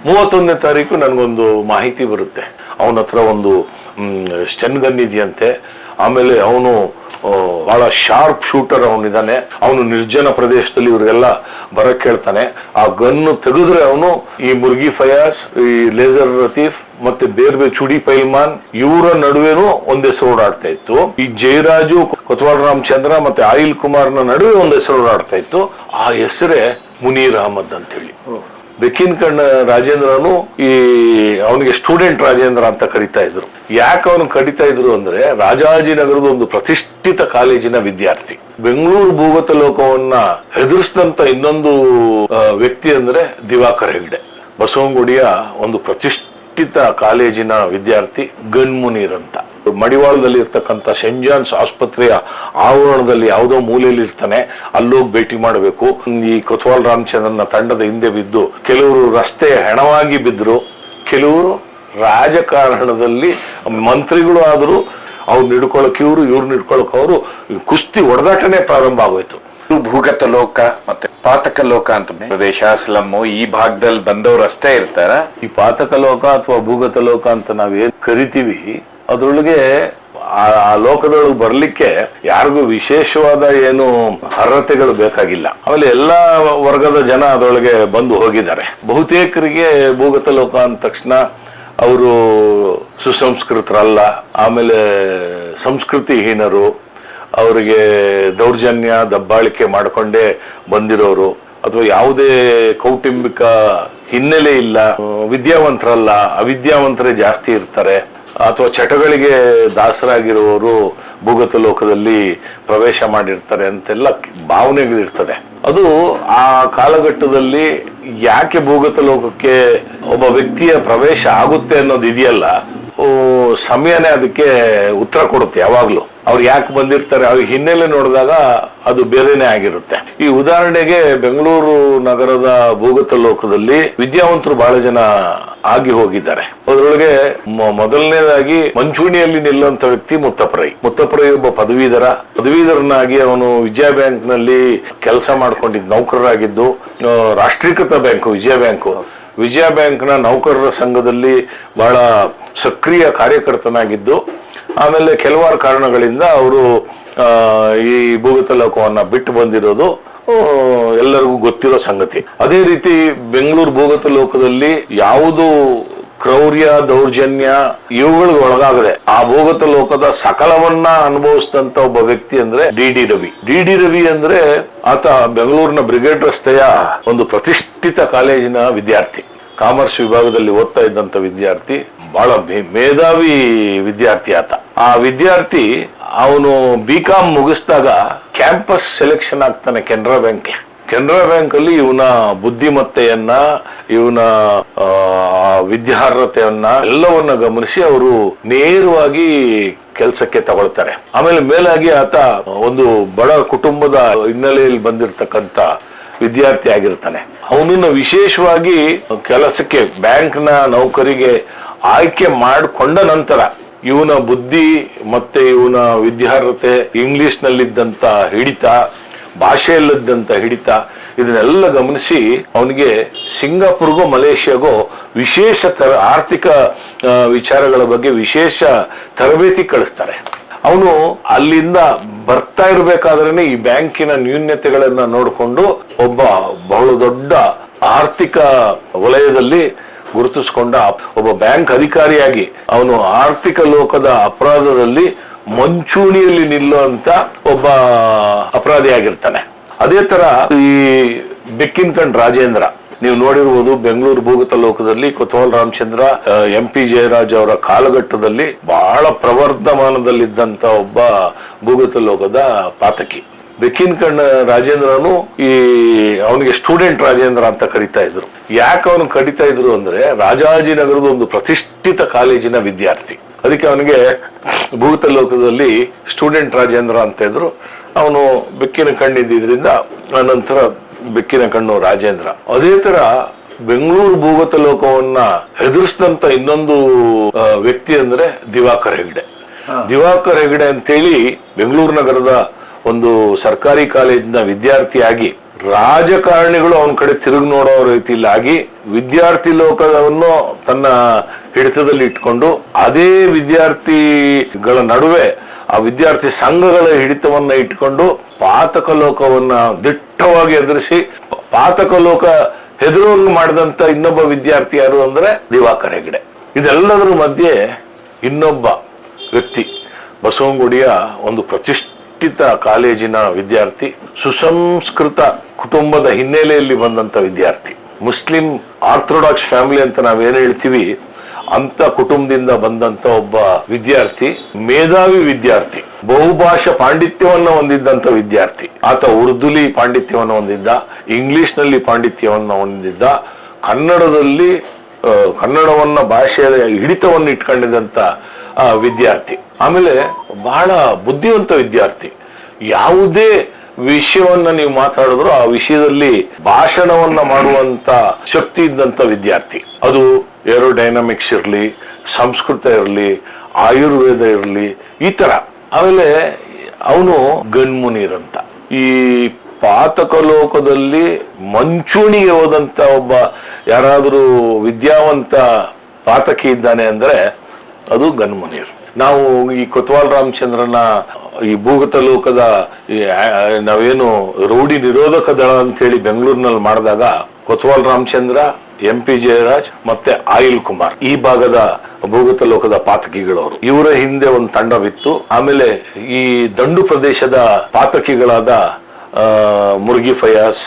31ನೇ ತಾರೀಕು ನನಗೊಂದು ಮಾಹಿತಿ ಬರುತ್ತೆ, ಅವನ ಹತ್ರ ಒಂದು ಸ್ಟೆನ್ ಗನ್ ಇದೆಯಂತೆ. ಆಮೇಲೆ ಅವನು ಬಹಳ ಶಾರ್ಪ್ ಶೂಟರ್ ಅವನಿದ್ದಾನೆ. ಅವನು ನಿರ್ಜನ ಪ್ರದೇಶದಲ್ಲಿ ಇವ್ರಿಗೆಲ್ಲ ಬರಕ್ ಹೇಳ್ತಾನೆ. ಆ ಗನ್ನು ತೆಗೆದ್ರೆ ಅವನು ಈ ಮುರ್ಗಿ ಫಯಾಸ್, ಈ ಲೇಸರ್ ಲತೀಫ್ ಮತ್ತೆ ಬೇರೆ ಚುಡಿ ಪೈಲ್ಮಾನ್ ಇವರ ನಡುವೆನೂ ಒಂದ್ ಹೆಸರು ಓಡಾಡ್ತಾ ಇತ್ತು. ಈ ಜಯರಾಜು, ಕೊತ್ವಾಲ್ ರಾಮಚಂದ್ರ ಮತ್ತೆ ಆಯಿಲ್ ಕುಮಾರ್ನ ನಡುವೆ ಒಂದ್ ಹೆಸರು ಓಡಾಡ್ತಾ ಇತ್ತು. ಆ ಹೆಸರೇ ಮುನೀರ್ ಅಹಮದ್ ಅಂತ ಹೇಳಿ. ಬೆಕ್ಕಿನ ಕಣ್ಣ ರಾಜೇಂದ್ರನು ಈ ಅವನಿಗೆ ಸ್ಟೂಡೆಂಟ್ ರಾಜೇಂದ್ರ ಅಂತ ಕರಿತಾ ಇದ್ರು. ಯಾಕೆ ಅವನು ಕರಿತಾ ಇದ್ರು ಅಂದ್ರೆ, ರಾಜಾಜಿನಗರದ ಒಂದು ಪ್ರತಿಷ್ಠಿತ ಕಾಲೇಜಿನ ವಿದ್ಯಾರ್ಥಿ. ಬೆಂಗಳೂರು ಭೂಗತ ಲೋಕವನ್ನ ಹೆದರ್ಸಿದಂತ ಇನ್ನೊಂದು ವ್ಯಕ್ತಿ ಅಂದ್ರೆ ದಿವಾಕರ್ ಹೆಗ್ಡೆ. ಬಸವನಗುಡಿಯ ಒಂದು ಪ್ರತಿಷ್ಠಿತ ಕಾಲೇಜಿನ ವಿದ್ಯಾರ್ಥಿ ಗನ್ ಮುನೀರ್ ಅಂತ. ಮಡಿವಾಳದಲ್ಲಿ ಇರ್ತಕ್ಕಂಥ ಸೆಂಟ್ ಜಾನ್ಸ್ ಆಸ್ಪತ್ರೆಯ ಆವರಣದಲ್ಲಿ ಯಾವುದೋ ಮೂಲೆಯಲ್ಲಿ ಇರ್ತಾನೆ. ಅಲ್ಲೋಗಿ ಭೇಟಿ ಮಾಡಬೇಕು. ಈ ಕೊತ್ವಾಲ್ ರಾಮಚಂದ್ರನ ತಂಡದ ಹಿಂದೆ ಬಿದ್ದು ಕೆಲವರು ರಸ್ತೆಯ ಹೆಣವಾಗಿ ಬಿದ್ರು, ಕೆಲವರು ರಾಜಕಾರಣದಲ್ಲಿ ಮಂತ್ರಿಗಳು ಆದ್ರು. ಅವ್ರು ನಿಡ್ಕೊಳಕ್ ಇವ್ರು ನಿಡ್ಕೊಳಕ್ ಅವರು ಕುಸ್ತಿ ಹೊಡೆದಾಟನೆ ಪ್ರಾರಂಭ ಆಗೋಯ್ತು. ಭೂಗತ ಲೋಕ ಮತ್ತೆ ಪಾತಕ ಲೋಕ ಅಂತ ಪ್ರದೇಶ, ಸ್ಲಮ್ಮು ಈ ಭಾಗದಲ್ಲಿ ಬಂದವರು ಅಷ್ಟೇ ಇರ್ತಾರ. ಈ ಪಾತಕ ಲೋಕ ಅಥವಾ ಭೂಗತ ಲೋಕ ಅಂತ ನಾವೇನ್ ಕರಿತೀವಿ, ಅದ್ರೊಳಗೆ ಆ ಲೋಕದೊಳಗೆ ಬರ್ಲಿಕ್ಕೆ ಯಾರಿಗೂ ವಿಶೇಷವಾದ ಏನು ಅರ್ಹತೆಗಳು ಬೇಕಾಗಿಲ್ಲ. ಆಮೇಲೆ ಎಲ್ಲಾ ವರ್ಗದ ಜನ ಅದರೊಳಗೆ ಬಂದು ಹೋಗಿದ್ದಾರೆ. ಬಹುತೇಕರಿಗೆ ಭೂಗತ ಲೋಕ ಅಂದ ತಕ್ಷಣ ಅವರು ಸುಸಂಸ್ಕೃತರಲ್ಲ, ಆಮೇಲೆ ಸಂಸ್ಕೃತಿಹೀನರು, ಅವರಿಗೆ ದೌರ್ಜನ್ಯ ದಬ್ಬಾಳಿಕೆ ಮಾಡಿಕೊಂಡೇ ಬಂದಿರೋರು, ಅಥವಾ ಯಾವುದೇ ಕೌಟುಂಬಿಕ ಹಿನ್ನೆಲೆ ಇಲ್ಲ, ವಿದ್ಯಾವಂತರಲ್ಲ, ಅವಿದ್ಯಾವಂತರೇ ಜಾಸ್ತಿ ಇರ್ತಾರೆ, ಅಥವಾ ಚಟಗಳಿಗೆ ದಾಸರಾಗಿರುವವರು ಭೂಗತ ಲೋಕದಲ್ಲಿ ಪ್ರವೇಶ ಮಾಡಿರ್ತಾರೆ ಅಂತೆಲ್ಲ ಭಾವನೆಗಳಿರ್ತದೆ. ಅದು ಆ ಕಾಲಘಟ್ಟದಲ್ಲಿ ಯಾಕೆ ಭೂಗತ ಲೋಕಕ್ಕೆ ಒಬ್ಬ ವ್ಯಕ್ತಿಯ ಪ್ರವೇಶ ಆಗುತ್ತೆ ಅನ್ನೋದು ಇದೆಯಲ್ಲ, ಸಮಯನೇ ಅದಕ್ಕೆ ಉತ್ತರ ಕೊಡುತ್ತೆ. ಯಾವಾಗ್ಲೂ ಅವ್ರು ಯಾಕೆ ಬಂದಿರ್ತಾರೆ, ಅವ್ರ ಹಿನ್ನೆಲೆ ನೋಡಿದಾಗ ಅದು ಬೇರೆನೆ ಆಗಿರುತ್ತೆ. ಈ ಉದಾಹರಣೆಗೆ ಬೆಂಗಳೂರು ನಗರದ ಭೂಗತ ಲೋಕದಲ್ಲಿ ವಿದ್ಯಾವಂತರು ಬಹಳ ಜನ ಆಗಿ ಹೋಗಿದ್ದಾರೆ. ಅದರೊಳಗೆ ಮೊದಲನೇದಾಗಿ ಮಂಚೂಣಿಯಲ್ಲಿ ನಿಲ್ಲುವಂತ ವ್ಯಕ್ತಿ ಮುತ್ತಪ್ರೈ ಒಬ್ಬ ಪದವೀಧರನಾಗಿ ಅವನು ವಿಜಯ ಬ್ಯಾಂಕ್ ನಲ್ಲಿ ಕೆಲಸ ಮಾಡ್ಕೊಂಡಿದ್ದ ನೌಕರರಾಗಿದ್ದು, ರಾಷ್ಟ್ರೀಕೃತ ಬ್ಯಾಂಕು ವಿಜಯ ಬ್ಯಾಂಕ್ನ ನೌಕರರ ಸಂಘದಲ್ಲಿ ಬಹಳ ಸಕ್ರಿಯ ಕಾರ್ಯಕರ್ತನಾಗಿದ್ದು, ಆಮೇಲೆ ಕೆಲವಾರು ಕಾರಣಗಳಿಂದ ಅವರು ಈ ಭೂಗತ ಲೋಕವನ್ನ ಬಿಟ್ಟು ಬಂದಿರೋದು ಎಲ್ಲರಿಗೂ ಗೊತ್ತಿರೋ ಸಂಗತಿ. ಅದೇ ರೀತಿ ಬೆಂಗಳೂರು ಭೂಗತ ಲೋಕದಲ್ಲಿ ಯಾವುದು ಕ್ರೌರ್ಯ ದೌರ್ಜನ್ಯ ಇವುಗಳಿಗೆ ಒಳಗಾಗದೆ ಆ ಭೂಗತ ಲೋಕದ ಸಕಲವನ್ನ ಅನುಭವಿಸಿದಂತ ಒಬ್ಬ ವ್ಯಕ್ತಿ ಅಂದ್ರೆ ಡಿ ಡಿ ರವಿ ಅಂದ್ರೆ ಆತ ಬೆಂಗಳೂರಿನ ಬ್ರಿಗೇಡ್ ರಸ್ತೆಯ ಒಂದು ಪ್ರತಿಷ್ಠಿತ ಕಾಲೇಜಿನ ವಿದ್ಯಾರ್ಥಿ. ಕಾಮರ್ಸ್ ವಿಭಾಗದಲ್ಲಿ ಓದ್ತಾ ಇದ್ದಂತ ವಿದ್ಯಾರ್ಥಿ, ಬಹಳ ಮೇಧಾವಿ ವಿದ್ಯಾರ್ಥಿ ಆತ. ಆ ವಿದ್ಯಾರ್ಥಿ ಅವನು ಬಿಕಾಂ ಮುಗಿಸಿದಾಗ ಕ್ಯಾಂಪಸ್ ಸೆಲೆಕ್ಷನ್ ಆಗ್ತಾನೆ ಕೆನರಾ ಬ್ಯಾಂಕ್ ಅಲ್ಲಿ. ಇವನ ಬುದ್ಧಿಮತ್ತೆಯನ್ನ, ಇವನ ವಿದ್ಯಾರ್ಹತೆಯನ್ನ ಎಲ್ಲವನ್ನ ಗಮನಿಸಿ ಅವರು ನೇರವಾಗಿ ಕೆಲಸಕ್ಕೆ ತಗೊಳ್ತಾರೆ. ಆಮೇಲೆ ಮೇಲಾಗಿ ಆತ ಒಂದು ಬಡ ಕುಟುಂಬದ ಹಿನ್ನೆಲೆಯಲ್ಲಿ ಬಂದಿರತಕ್ಕಂತ ವಿದ್ಯಾರ್ಥಿ ಆಗಿರ್ತಾನೆ. ಅವನನ್ನ ವಿಶೇಷವಾಗಿ ಕೆಲಸಕ್ಕೆ ಬ್ಯಾಂಕ್ನ ನೌಕರಿಗೆ ಆಯ್ಕೆ ಮಾಡಿಕೊಂಡ ನಂತರ ಇವನ ಬುದ್ಧಿ ಮತ್ತೆ ಇವನ ವಿದ್ಯಾರ್ಹತೆ, ಇಂಗ್ಲಿಷ್ ನಲ್ಲಿದ್ದಂತ ಹಿಡಿತ, ಭಾಷೆಯಲ್ಲಿದ್ದಂತ ಹಿಡಿತ, ಇದನ್ನೆಲ್ಲ ಗಮನಿಸಿ ಅವನಿಗೆ ಸಿಂಗಾಪುರ್ಗೋ ಮಲೇಷಿಯಾಗೋ ವಿಶೇಷ ಆರ್ಥಿಕ ವಿಚಾರಗಳ ಬಗ್ಗೆ ವಿಶೇಷ ತರಬೇತಿ ಕಳಿಸ್ತಾರೆ. ಅವನು ಅಲ್ಲಿಂದ ಬರ್ತಾ ಇರಬೇಕಾದ್ರೆ ಈ ಬ್ಯಾಂಕಿನ ನ್ಯೂನ್ಯತೆಗಳನ್ನ ನೋಡಿಕೊಂಡು ಒಬ್ಬ ಬಹಳ ದೊಡ್ಡ ಆರ್ಥಿಕ ವಲಯದಲ್ಲಿ ಗುರುತಿಸಿಕೊಂಡ ಒಬ್ಬ ಬ್ಯಾಂಕ್ ಅಧಿಕಾರಿಯಾಗಿ ಅವನು ಆರ್ಥಿಕ ಲೋಕದ ಅಪರಾಧದಲ್ಲಿ ಮಂಚೂಣಿಯಲ್ಲಿ ನಿಲ್ಲುವಂತ ಒಬ್ಬ ಅಪರಾಧಿಯಾಗಿರ್ತಾನೆ. ಅದೇ ತರ ಈ ಬೆಕ್ಕಿನ ಕಣ್ ರಾಜೇಂದ್ರ ನೀವು ನೋಡಿರುವುದು ಬೆಂಗಳೂರು ಭೂಗತ ಲೋಕದಲ್ಲಿ ಕೊತ್ವಾಲ್ ರಾಮಚಂದ್ರ, MP ಜಯರಾಜ್ ಅವರ ಕಾಲಘಟ್ಟದಲ್ಲಿ ಬಹಳ ಪ್ರವರ್ಧಮಾನದಲ್ಲಿದ್ದಂತ ಒಬ್ಬ ಭೂಗತ ಲೋಕದ ಪಾತಕಿ. ಬೆಕ್ಕಿನ ಕಣ್ಣ ರಾಜೇಂದ್ರನು ಈ ಅವನಿಗೆ ಸ್ಟೂಡೆಂಟ್ ರಾಜೇಂದ್ರ ಅಂತ ಕರಿತಾ ಇದ್ರು. ಯಾಕೆ ಅವನು ಕರಿತಾ ಇದ್ರು ಅಂದ್ರೆ, ರಾಜಾಜಿನಗರದ ಒಂದು ಪ್ರತಿಷ್ಠಿತ ಕಾಲೇಜಿನ ವಿದ್ಯಾರ್ಥಿ. ಅದಕ್ಕೆ ಅವನಿಗೆ ಭೂಗತ ಲೋಕದಲ್ಲಿ ಸ್ಟೂಡೆಂಟ್ ರಾಜೇಂದ್ರ ಅಂತ ಇದ್ರು. ಅವನು ಬೆಕ್ಕಿನ ಕಣ್ಣಿದ್ದಿದ್ರಿಂದ ನಂತರ ಬೆಕ್ಕಿನ ಕಣ್ಣು ರಾಜೇಂದ್ರ. ಅದೇ ತರ ಬೆಂಗಳೂರು ಭೂಗತ ಲೋಕವನ್ನ ಹೆದರ್ಸಿದಂತ ಇನ್ನೊಂದು ವ್ಯಕ್ತಿ ಅಂದ್ರೆ ದಿವಾಕರ್ ಹೆಗ್ಡೆ ಅಂತೇಳಿ ಬೆಂಗಳೂರು ನಗರದ ಒಂದು ಸರ್ಕಾರಿ ಕಾಲೇಜಿನ ವಿದ್ಯಾರ್ಥಿಯಾಗಿ ರಾಜಕಾರಣಿಗಳು ಅವನ ಕಡೆ ತಿರುಗಿ ನೋಡೋ ರೀತಿಯಲ್ಲಿ ವಿದ್ಯಾರ್ಥಿ ಲೋಕವನ್ನು ತನ್ನ ಹಿಡಿತದಲ್ಲಿ ಇಟ್ಕೊಂಡು ಅದೇ ವಿದ್ಯಾರ್ಥಿಗಳ ನಡುವೆ ಆ ವಿದ್ಯಾರ್ಥಿ ಸಂಘಗಳ ಹಿಡಿತವನ್ನ ಇಟ್ಕೊಂಡು ಪಾತಕ ಲೋಕವನ್ನ ದಿಟ್ಟವಾಗಿ ಎದುರಿಸಿ ಪಾತಕ ಲೋಕ ಹೆದರುವಂಗ್ ಮಾಡಿದಂತ ಇನ್ನೊಬ್ಬ ವಿದ್ಯಾರ್ಥಿ ಯಾರು ಅಂದ್ರೆ ದಿವಾಕರ್ ಹೆಗ್ಡೆ. ಇದೆಲ್ಲದರ ಮಧ್ಯೆ ಇನ್ನೊಬ್ಬ ವ್ಯಕ್ತಿ ಬಸವನಗುಡಿಯ ಒಂದು ಪ್ರತಿಷ್ಠಿತ ಕಾಲೇಜಿನ ವಿದ್ಯಾರ್ಥಿ, ಸುಸಂಸ್ಕೃತ ಕುಟುಂಬದ ಹಿನ್ನೆಲೆಯಲ್ಲಿ ಬಂದಂತ ವಿದ್ಯಾರ್ಥಿ, ಮುಸ್ಲಿಂ ಆರ್ಥೋಡಾಕ್ಸ್ ಫ್ಯಾಮಿಲಿ ಅಂತ ನಾವೇನು ಹೇಳ್ತೀವಿ ಅಂತ ಕುಟುಂಬದಿಂದ ಬಂದಂತ ಒಬ್ಬ ವಿದ್ಯಾರ್ಥಿ, ಮೇಧಾವಿ ವಿದ್ಯಾರ್ಥಿ, ಬಹುಭಾಷಾ ಪಾಂಡಿತ್ಯವನ್ನ ಹೊಂದಿದ್ದಂತ ವಿದ್ಯಾರ್ಥಿ. ಆತ ಉರ್ದುಲಿ ಪಾಂಡಿತ್ಯವನ್ನು ಹೊಂದಿದ್ದ, ಇಂಗ್ಲಿಷ್ ನಲ್ಲಿ ಪಾಂಡಿತ್ಯವನ್ನ ಹೊಂದಿದ್ದ, ಕನ್ನಡವನ್ನ ಭಾಷೆಯ ಹಿಡಿತವನ್ನು ಇಟ್ಕೊಂಡಿದ್ದಂತ ವಿದ್ಯಾರ್ಥಿ. ಆಮೇಲೆ ಬಹಳ ಬುದ್ಧಿವಂತ ವಿದ್ಯಾರ್ಥಿ. ಯಾವುದೇ ವಿಷಯವನ್ನ ನೀವು ಮಾತಾಡಿದ್ರು ಆ ವಿಷಯದಲ್ಲಿ ಭಾಷಣವನ್ನ ಮಾಡುವಂತ ಶಕ್ತಿ ಇದ್ದಂತ ವಿದ್ಯಾರ್ಥಿ. ಅದು ಏರೋಡೈನಮಿಕ್ಸ್ ಇರಲಿ, ಸಂಸ್ಕೃತ ಇರಲಿ, ಆಯುರ್ವೇದ ಇರಲಿ, ಈ ತರ. ಆಮೇಲೆ ಅವನು ಗನ್ಮುನೀರ್ ಅಂತ. ಈ ಪಾತಕ ಲೋಕದಲ್ಲಿ ಮಂಚೂಣಿಗೆ ಹೋದಂತ ಒಬ್ಬ ಯಾರಾದರೂ ವಿದ್ಯಾವಂತ ಪಾತಕಿ ಇದ್ದಾನೆ ಅಂದ್ರೆ ಅದು ಗನ್ಮುನೀರ್. ನಾವು ಈ ಕೊತ್ವಾಲ್ ರಾಮಚಂದ್ರನ ಈ ಭೂಗತ ಲೋಕದ ನಾವೇನು ರೌಡಿ ನಿರೋಧಕ ದಳ ಅಂತ ಹೇಳಿ ಬೆಂಗಳೂರಿನಲ್ಲಿ ಮಾಡಿದಾಗ ಕೊತ್ವಾಲ್ ರಾಮಚಂದ್ರ, MP ಜಯರಾಜ್ ಮತ್ತೆ ಆಯಿಲ್ ಕುಮಾರ್ ಈ ಭಾಗದ ಭೂಗತ ಲೋಕದ ಪಾತಕಿಗಳವರು, ಇವರ ಹಿಂದೆ ಒಂದು ತಂಡವಿತ್ತು. ಆಮೇಲೆ ಈ ದಂಡು ಪ್ರದೇಶದ ಪಾತಕಿಗಳಾದ ಮುರ್ಗಿ ಫಯಾಸ್,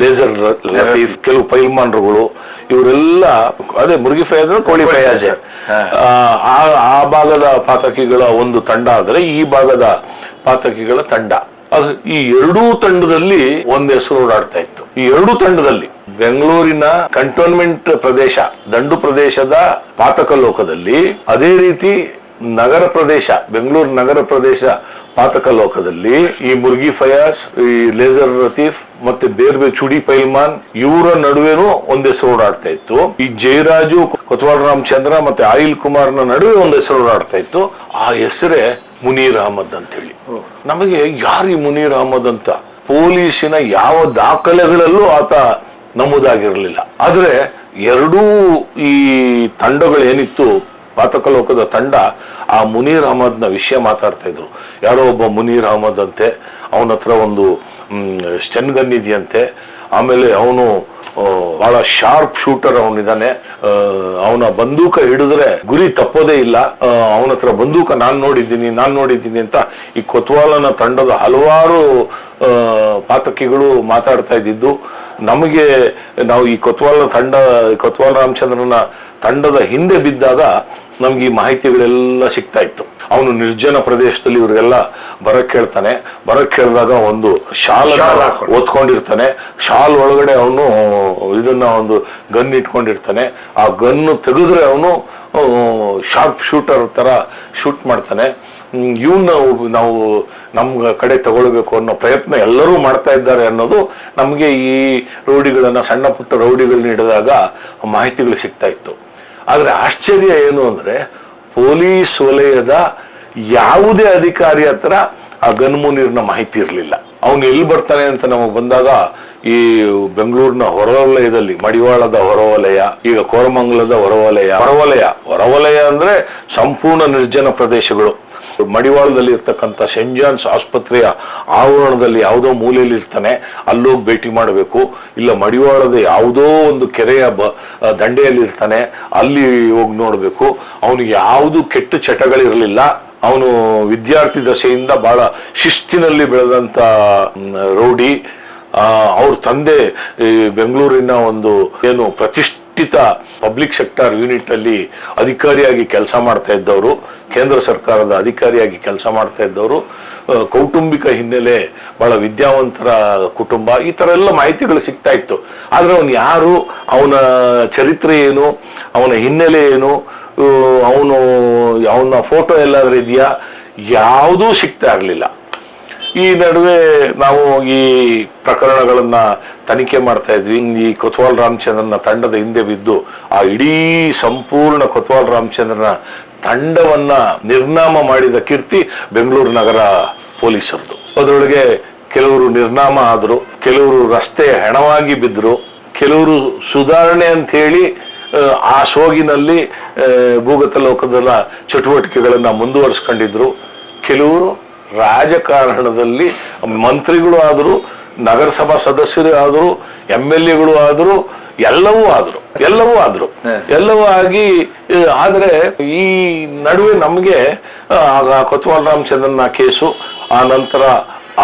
ಲೇಸರ್ ಲತೀಫ್, ಕೆಲವು ಪೈಲ್ಮಾನ್ರುಗಳು, ಇವರೆಲ್ಲ ಅದೇ ಮುರ್ಗಿ ಫಯಾಜ್ ಕೋಳಿ ಫಯಾಜ್ ಆ ಭಾಗದ ಪಾತಕಿಗಳ ಒಂದು ತಂಡ ಆದ್ರೆ ಈ ಭಾಗದ ಪಾತಕಿಗಳ ತಂಡ. ಈ ಎರಡೂ ತಂಡದಲ್ಲಿ ಒಂದು ಹೆಸರು ಓಡಾಡ್ತಾ ಇತ್ತು. ಈ ಎರಡೂ ತಂಡದಲ್ಲಿ ಬೆಂಗಳೂರಿನ ಕಂಟೋನ್ಮೆಂಟ್ ಪ್ರದೇಶ, ದಂಡು ಪ್ರದೇಶದ ಪಾತಕ ಲೋಕದಲ್ಲಿ, ಅದೇ ರೀತಿ ನಗರ ಪ್ರದೇಶ, ಬೆಂಗಳೂರು ನಗರ ಪ್ರದೇಶ ಪಾತಕ ಲೋಕದಲ್ಲಿ ಈ ಮುರ್ಗಿ ಫಯಾಸ್, ಈ ಲೇಸರ್ ಲತೀಫ್ ಮತ್ತೆ ಬೇರೆ ಚುಡಿ ಪೈಲ್ಮಾನ್ ಇವರ ನಡುವೆನೂ ಒಂದ್ ಹೆಸರು ಓಡಾಡ್ತಾ ಇತ್ತು. ಈ ಜಯರಾಜು, ಕೊತ್ವಾಲ್ ರಾಮಚಂದ್ರ ಮತ್ತೆ ಆಯಿಲ್ ಕುಮಾರ್ನ ನಡುವೆ ಒಂದ್ ಹೆಸರು ಓಡಾಡ್ತಾ ಇತ್ತು. ಆ ಹೆಸರೇ ಮುನೀರ್ ಅಹಮದ್ ಅಂತ ಹೇಳಿ. ನಮಗೆ ಯಾರು ಈ ಮುನೀರ್ ಅಹಮದ್ ಅಂತ ಪೊಲೀಸಿನ ಯಾವ ದಾಖಲೆಗಳಲ್ಲೂ ಆತ ನಮೂದಾಗಿರಲಿಲ್ಲ. ಆದ್ರೆ ಎರಡೂ ಈ ತಂಡಗಳು ಏನಿತ್ತು, ಪಾತಕ ಲೋಕದ ತಂಡ ಆ ಮುನೀರ್ ಅಹಮದ್ನ ವಿಷಯ ಮಾತಾಡ್ತಾ ಇದ್ರು. ಯಾರೋ ಒಬ್ಬ ಮುನೀರ್ ಅಹಮದ್ ಅಂತೆ, ಅವನ ಹತ್ರ ಒಂದು ಸ್ಟೆನ್ ಗನ್ ಇದೆಯಂತೆ, ಆಮೇಲೆ ಅವನು ಬಹಳ ಶಾರ್ಪ್ ಶೂಟರ್ ಅವನಿದ್ದಾನೆ, ಅವನ ಬಂದೂಕ ಹಿಡಿದ್ರೆ ಗುರಿ ತಪ್ಪೋದೇ ಇಲ್ಲ, ಅವನ ಹತ್ರ ಬಂದೂಕ ನಾನ್ ನೋಡಿದ್ದೀನಿ ಅಂತ ಈ ಕೊತ್ವಾಲನ ತಂಡದ ಹಲವಾರು ಪಾತಕಿಗಳು ಮಾತಾಡ್ತಾ ಇದ್ದಿದ್ದು. ನಮಗೆ ನಾವು ಈ ಕೊತ್ವಾಲ್ ರಾಮಚಂದ್ರನ ತಂಡದ ಹಿಂದೆ ಬಿದ್ದಾಗ ನಮ್ಗೆ ಈ ಮಾಹಿತಿಗಳೆಲ್ಲ ಸಿಗ್ತಾ ಇತ್ತು. ಅವನು ನಿರ್ಜನ ಪ್ರದೇಶದಲ್ಲಿ ಇವ್ರಿಗೆಲ್ಲ ಬರಕ್ ಕೇಳಿದಾಗ ಒಂದು ಶಾಲ್ ಓದ್ಕೊಂಡಿರ್ತಾನೆ, ಶಾಲ್ ಒಳಗಡೆ ಅವನು ಇದನ್ನ ಒಂದು ಗನ್ ಇಟ್ಕೊಂಡಿರ್ತಾನೆ. ಆ ಗನ್ನು ತೆಗೆದ್ರೆ ಅವನು ಶಾರ್ಪ್ ಶೂಟರ್ ತರ ಶೂಟ್ ಮಾಡ್ತಾನೆ. ನಾವು ನಮ್ಮ ಕಡೆ ತಗೊಳ್ಬೇಕು ಅನ್ನೋ ಪ್ರಯತ್ನ ಎಲ್ಲರೂ ಮಾಡ್ತಾ ಇದ್ದಾರೆ ಅನ್ನೋದು ನಮ್ಗೆ ಈ ರೌಡಿಗಳನ್ನ, ಸಣ್ಣ ಪುಟ್ಟ ರೌಡಿಗಳನ್ನ ಹಿಡಿದಾಗ ಮಾಹಿತಿಗಳು ಸಿಗ್ತಾ ಇತ್ತು. ಆದ್ರೆ ಆಶ್ಚರ್ಯ ಏನು ಅಂದ್ರೆ ಪೊಲೀಸ್ ವಲಯದ ಯಾವುದೇ ಅಧಿಕಾರಿ ಹತ್ರ ಆ ಗನ್ಮುನೀರ್ನ ಮಾಹಿತಿ ಇರಲಿಲ್ಲ. ಅವನು ಎಲ್ಲಿ ಬರ್ತಾನೆ ಅಂತ ನಮಗೆ ಬಂದಾಗ ಈ ಬೆಂಗಳೂರಿನ ಹೊರವಲಯದಲ್ಲಿ, ಮಡಿವಾಳದ ಹೊರವಲಯ, ಈಗ ಕೋರಮಂಗಲದ ಹೊರವಲಯ ಅಂದ್ರೆ ಸಂಪೂರ್ಣ ನಿರ್ಜನ ಪ್ರದೇಶಗಳು. ಮಡಿವಾಳದಲ್ಲಿ ಇರ್ತಕ್ಕಂಥ ಸೆಂಟ್ ಜಾನ್ಸ್ ಆಸ್ಪತ್ರೆಯ ಆವರಣದಲ್ಲಿ ಯಾವುದೋ ಮೂಲೆಯಲ್ಲಿ ಇರ್ತಾನೆ, ಅಲ್ಲೋಗಿ ಭೇಟಿ ಮಾಡಬೇಕು. ಇಲ್ಲ ಮಡಿವಾಳದ ಯಾವುದೋ ಒಂದು ಕೆರೆಯ ದಂಡೆಯಲ್ಲಿ ಇರ್ತಾನೆ, ಅಲ್ಲಿ ಹೋಗಿ ನೋಡ್ಬೇಕು. ಅವನಿಗೆ ಯಾವುದು ಕೆಟ್ಟ ಚಟಗಳಿರಲಿಲ್ಲ. ಅವನು ವಿದ್ಯಾರ್ಥಿ ದಶೆಯಿಂದ ಬಹಳ ಶಿಸ್ತಿನಲ್ಲಿ ಬೆಳೆದಂತ ರೌಡಿ. ಅವ್ರ ತಂದೆ ಬೆಂಗಳೂರಿನ ಒಂದು ಏನು ಪ್ರತಿಷ್ಠಿತ ಪಬ್ಲಿಕ್ ಸೆಕ್ಟರ್ ಯೂನಿಟ್ ಅಲ್ಲಿ ಅಧಿಕಾರಿಯಾಗಿ ಕೆಲಸ ಮಾಡ್ತಾ ಇದ್ದವರು, ಕೇಂದ್ರ ಸರ್ಕಾರದ ಅಧಿಕಾರಿಯಾಗಿ ಕೆಲಸ ಮಾಡ್ತಾ ಇದ್ದವರು, ಕೌಟುಂಬಿಕ ಹಿನ್ನೆಲೆ, ಬಹಳ ವಿದ್ಯಾವಂತರ ಕುಟುಂಬ, ಈ ತರ ಎಲ್ಲ ಮಾಹಿತಿಗಳು ಸಿಗ್ತಾ ಇತ್ತು. ಆದ್ರೆ ಅವನು ಯಾರು, ಅವನ ಚರಿತ್ರೆ ಏನು, ಅವನ ಹಿನ್ನೆಲೆ ಏನು, ಅವನ ಫೋಟೋ ಎಲ್ಲಾದ್ರೂ ಇದೆಯಾ, ಯಾವುದೂ ಸಿಗ್ತಾ ಇರಲಿಲ್ಲ. ಈ ನಡುವೆ ನಾವು ಈ ಪ್ರಕರಣಗಳನ್ನ ತನಿಖೆ ಮಾಡ್ತಾ ಇದ್ವಿ. ಈ ಕೊತ್ವಾಲ್ ರಾಮಚಂದ್ರನ ತಂಡದ ಹಿಂದೆ ಬಿದ್ದು ಆ ಇಡೀ ಸಂಪೂರ್ಣ ಕೊತ್ವಾಲ್ ರಾಮಚಂದ್ರನ ತಂಡವನ್ನ ನಿರ್ನಾಮ ಮಾಡಿದ ಕೀರ್ತಿ ಬೆಂಗಳೂರು ನಗರ ಪೊಲೀಸರದು. ಅದರೊಳಗೆ ಕೆಲವರು ನಿರ್ನಾಮ ಆದ್ರು, ಕೆಲವರು ರಸ್ತೆ ಹೆಣವಾಗಿ ಬಿದ್ರು, ಕೆಲವರು ಸುಧಾರಣೆ ಅಂತ ಹೇಳಿ ಆ ಸೋಗಿನಲ್ಲಿ ಭೂಗತ ಲೋಕದ ಚಟುವಟಿಕೆಗಳನ್ನ ಮುಂದುವರಿಸ್ಕೊಂಡಿದ್ರು. ಕೆಲವರು ರಾಜಕಾರಣದಲ್ಲಿ ಮಂತ್ರಿಗಳು ಆದರು, ನಗರಸಭಾ ಸದಸ್ಯರು ಆದರು, MLAಗಳು ಆದರು, ಎಲ್ಲವೂ ಆಗಿ ಆದರೆ ಈ ನಡುವೆ ನಮಗೆ ಕೊತ್ವಾಲ್ ರಾಮಚಂದ್ರನ ಕೇಸು, ಆ ನಂತರ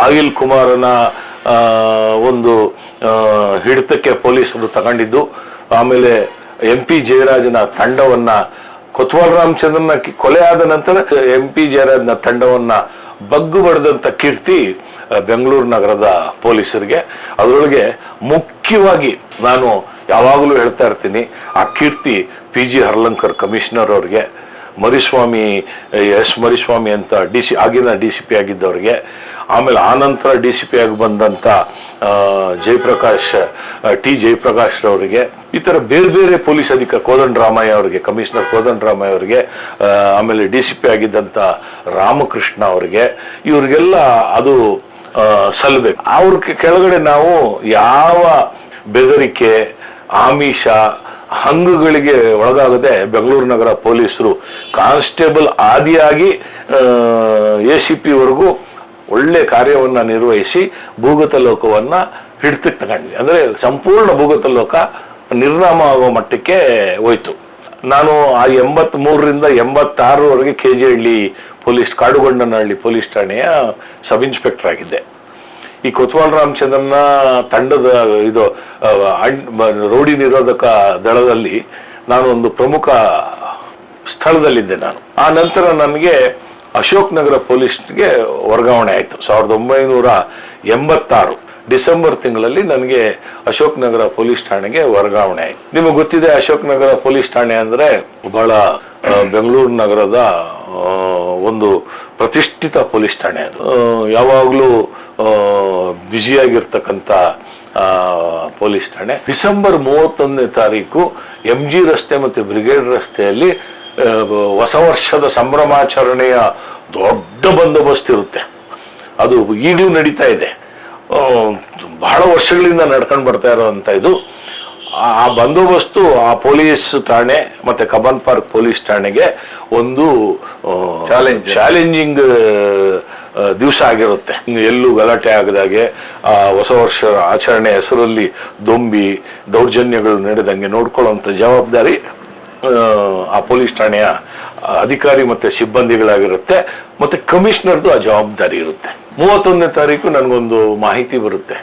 ಆಯಿಲ್ ಕುಮಾರನ ಒಂದು ಹಿಡಿತಕ್ಕೆ ಪೊಲೀಸರು ತಗೊಂಡಿದ್ದು, ಆಮೇಲೆ MP ಜಯರಾಜನ ತಂಡವನ್ನ ಕೊತ್ವಾಲ್ ರಾಮಚಂದ್ರನ ಕೊಲೆ ಆದ ನಂತರ MP ಜಯರಾಜನ ತಂಡವನ್ನ ಬಗ್ಗು ಬಡ್ದಂತ ಕೀರ್ತಿ ಬೆಂಗಳೂರು ನಗರದ ಪೊಲೀಸರಿಗೆ. ಅದರೊಳಗೆ ಮುಖ್ಯವಾಗಿ ನಾನು ಯಾವಾಗಲೂ ಹೇಳ್ತಾ ಇರ್ತೀನಿ, ಆ ಕೀರ್ತಿ PG ಹರ್ಲಂಕರ್ ಕಮಿಷನರ್ ಅವ್ರಿಗೆ, ಮರಿಸ್ವಾಮಿ ಮರಿಸ್ವಾಮಿ ಅಂತ ಆಗಿನ DCP ಆಗಿದ್ದವ್ರಿಗೆ, ಆಮೇಲೆ ಆನಂತರ DCP ಆಗಿ ಬಂದಂತ ಜಯಪ್ರಕಾಶ್ ಅವರಿಗೆ, ಈ ತರ ಬೇರೆ ಬೇರೆ ಪೊಲೀಸ್ ಕೋದಂಡರಾಮಯ್ಯ ಅವರಿಗೆ, ಕಮಿಷನರ್ ಕೋದಂಡರಾಮಯ್ಯ ಅವರಿಗೆ, ಆಮೇಲೆ DCP ಆಗಿದ್ದಂತ ರಾಮಕೃಷ್ಣ ಅವರಿಗೆ, ಇವ್ರಿಗೆಲ್ಲ ಅದು ಸಲ್ಲಬೇಕು. ಅವ್ರ ಕೆಳಗಡೆ ನಾವು ಯಾವ ಬೆದರಿಕೆ, ಆಮಿಷ, ಹಂಗುಗಳಿಗೆ ಒಳಗಾಗದೆ ಬೆಂಗಳೂರು ನಗರ ಪೊಲೀಸರು ಕಾನ್ಸ್ಟೇಬಲ್ ಆದಿಯಾಗಿ ACP ವರೆಗೂ ಒಳ್ಳೆ ಕಾರ್ಯವನ್ನ ನಿರ್ವಹಿಸಿ ಭೂಗತ ಲೋಕವನ್ನ ಹಿಡಿತಕ್ಕೆ ತಗೊಂಡ್ವಿ. ಅಂದ್ರೆ ಸಂಪೂರ್ಣ ಭೂಗತ ಲೋಕ ನಿರ್ನಾಮ ಆಗುವ ಮಟ್ಟಕ್ಕೆ ಹೋಯ್ತು. ನಾನು ಆ 83ರಿಂದ 86ರವರೆಗೆ KJಹಳ್ಳಿ ಪೊಲೀಸ್, ಕಾಡುಗೊಂಡನಹಳ್ಳಿ ಪೊಲೀಸ್ ಠಾಣೆಯ ಸಬ್ ಇನ್ಸ್ಪೆಕ್ಟರ್ ಆಗಿದ್ದೆ. ಈ ಕೊತ್ವಾಲ್ ರಾಮಚಂದ್ರನ ತಂಡದ ಇದು ರೌಡಿ ನಿರೋಧಕ ದಳದಲ್ಲಿ ನಾನು ಒಂದು ಪ್ರಮುಖ ಸ್ಥಳದಲ್ಲಿದ್ದೆ ನಾನು. ಆ ನಂತರ ನನಗೆ ಅಶೋಕ್ ನಗರ ಪೊಲೀಸ್ಗೆ ವರ್ಗಾವಣೆ ಆಯಿತು. 1986 ಡಿಸೆಂಬರ್ ತಿಂಗಳಲ್ಲಿ ನನಗೆ ಅಶೋಕ್ ನಗರ ಪೊಲೀಸ್ ಠಾಣೆಗೆ ವರ್ಗಾವಣೆ ಆಯಿತು. ನಿಮಗೆ ಗೊತ್ತಿದೆ, ಅಶೋಕ್ ನಗರ ಪೊಲೀಸ್ ಠಾಣೆ ಅಂದ್ರೆ ಬಹಳ ಬೆಂಗಳೂರು ನಗರದ ಒಂದು ಪ್ರತಿಷ್ಠಿತ ಪೊಲೀಸ್ ಠಾಣೆ. ಅದು ಯಾವಾಗಲೂ ಬ್ಯುಸಿಯಾಗಿರ್ತಕ್ಕಂಥ ಪೊಲೀಸ್ ಠಾಣೆ. ಡಿಸೆಂಬರ್ 31ನೇ ತಾರೀಕು MG ರಸ್ತೆ ಮತ್ತು ಬ್ರಿಗೇಡ್ ರಸ್ತೆಯಲ್ಲಿ ಹೊಸ ವರ್ಷದ ಸಂಭ್ರಮಾಚರಣೆಯ ದೊಡ್ಡ ಬಂದೋಬಸ್ತ್ ಇರುತ್ತೆ. ಅದು ಈಗಲೂ ನಡೀತಾ ಇದೆ, ಬಹಳ ವರ್ಷಗಳಿಂದ ನಡ್ಕೊಂಡು ಬರ್ತಾ ಇರೋವಂಥ ಇದು. ಆ ಬಂದೋಬಸ್ತು ಆ ಪೊಲೀಸ್ ಠಾಣೆ ಮತ್ತೆ ಕಬ್ಬನ್ ಪಾರ್ಕ್ ಪೊಲೀಸ್ ಠಾಣೆಗೆ ಒಂದು ಚಾಲೆಂಜಿಂಗ್ ದಿವಸ ಆಗಿರುತ್ತೆ. ಎಲ್ಲೂ ಗಲಾಟೆ ಆಗದಾಗೆ, ಆ ಹೊಸ ವರ್ಷ ಆಚರಣೆ ಹೆಸರಲ್ಲಿ ದೌರ್ಜನ್ಯಗಳು ನಡೆದಂಗೆ ನೋಡ್ಕೊಳ್ಳುವಂಥ ಜವಾಬ್ದಾರಿ ಆ ಪೊಲೀಸ್ ಠಾಣೆಯ ಅಧಿಕಾರಿ ಮತ್ತೆ ಸಿಬ್ಬಂದಿಗಳಾಗಿರುತ್ತೆ. ಮತ್ತೆ ಕಮಿಷನರ್ದು ಆ ಜವಾಬ್ದಾರಿ ಇರುತ್ತೆ. 31ನೇ ತಾರೀಕು ನನಗೊಂದು ಮಾಹಿತಿ ಬರುತ್ತೆ.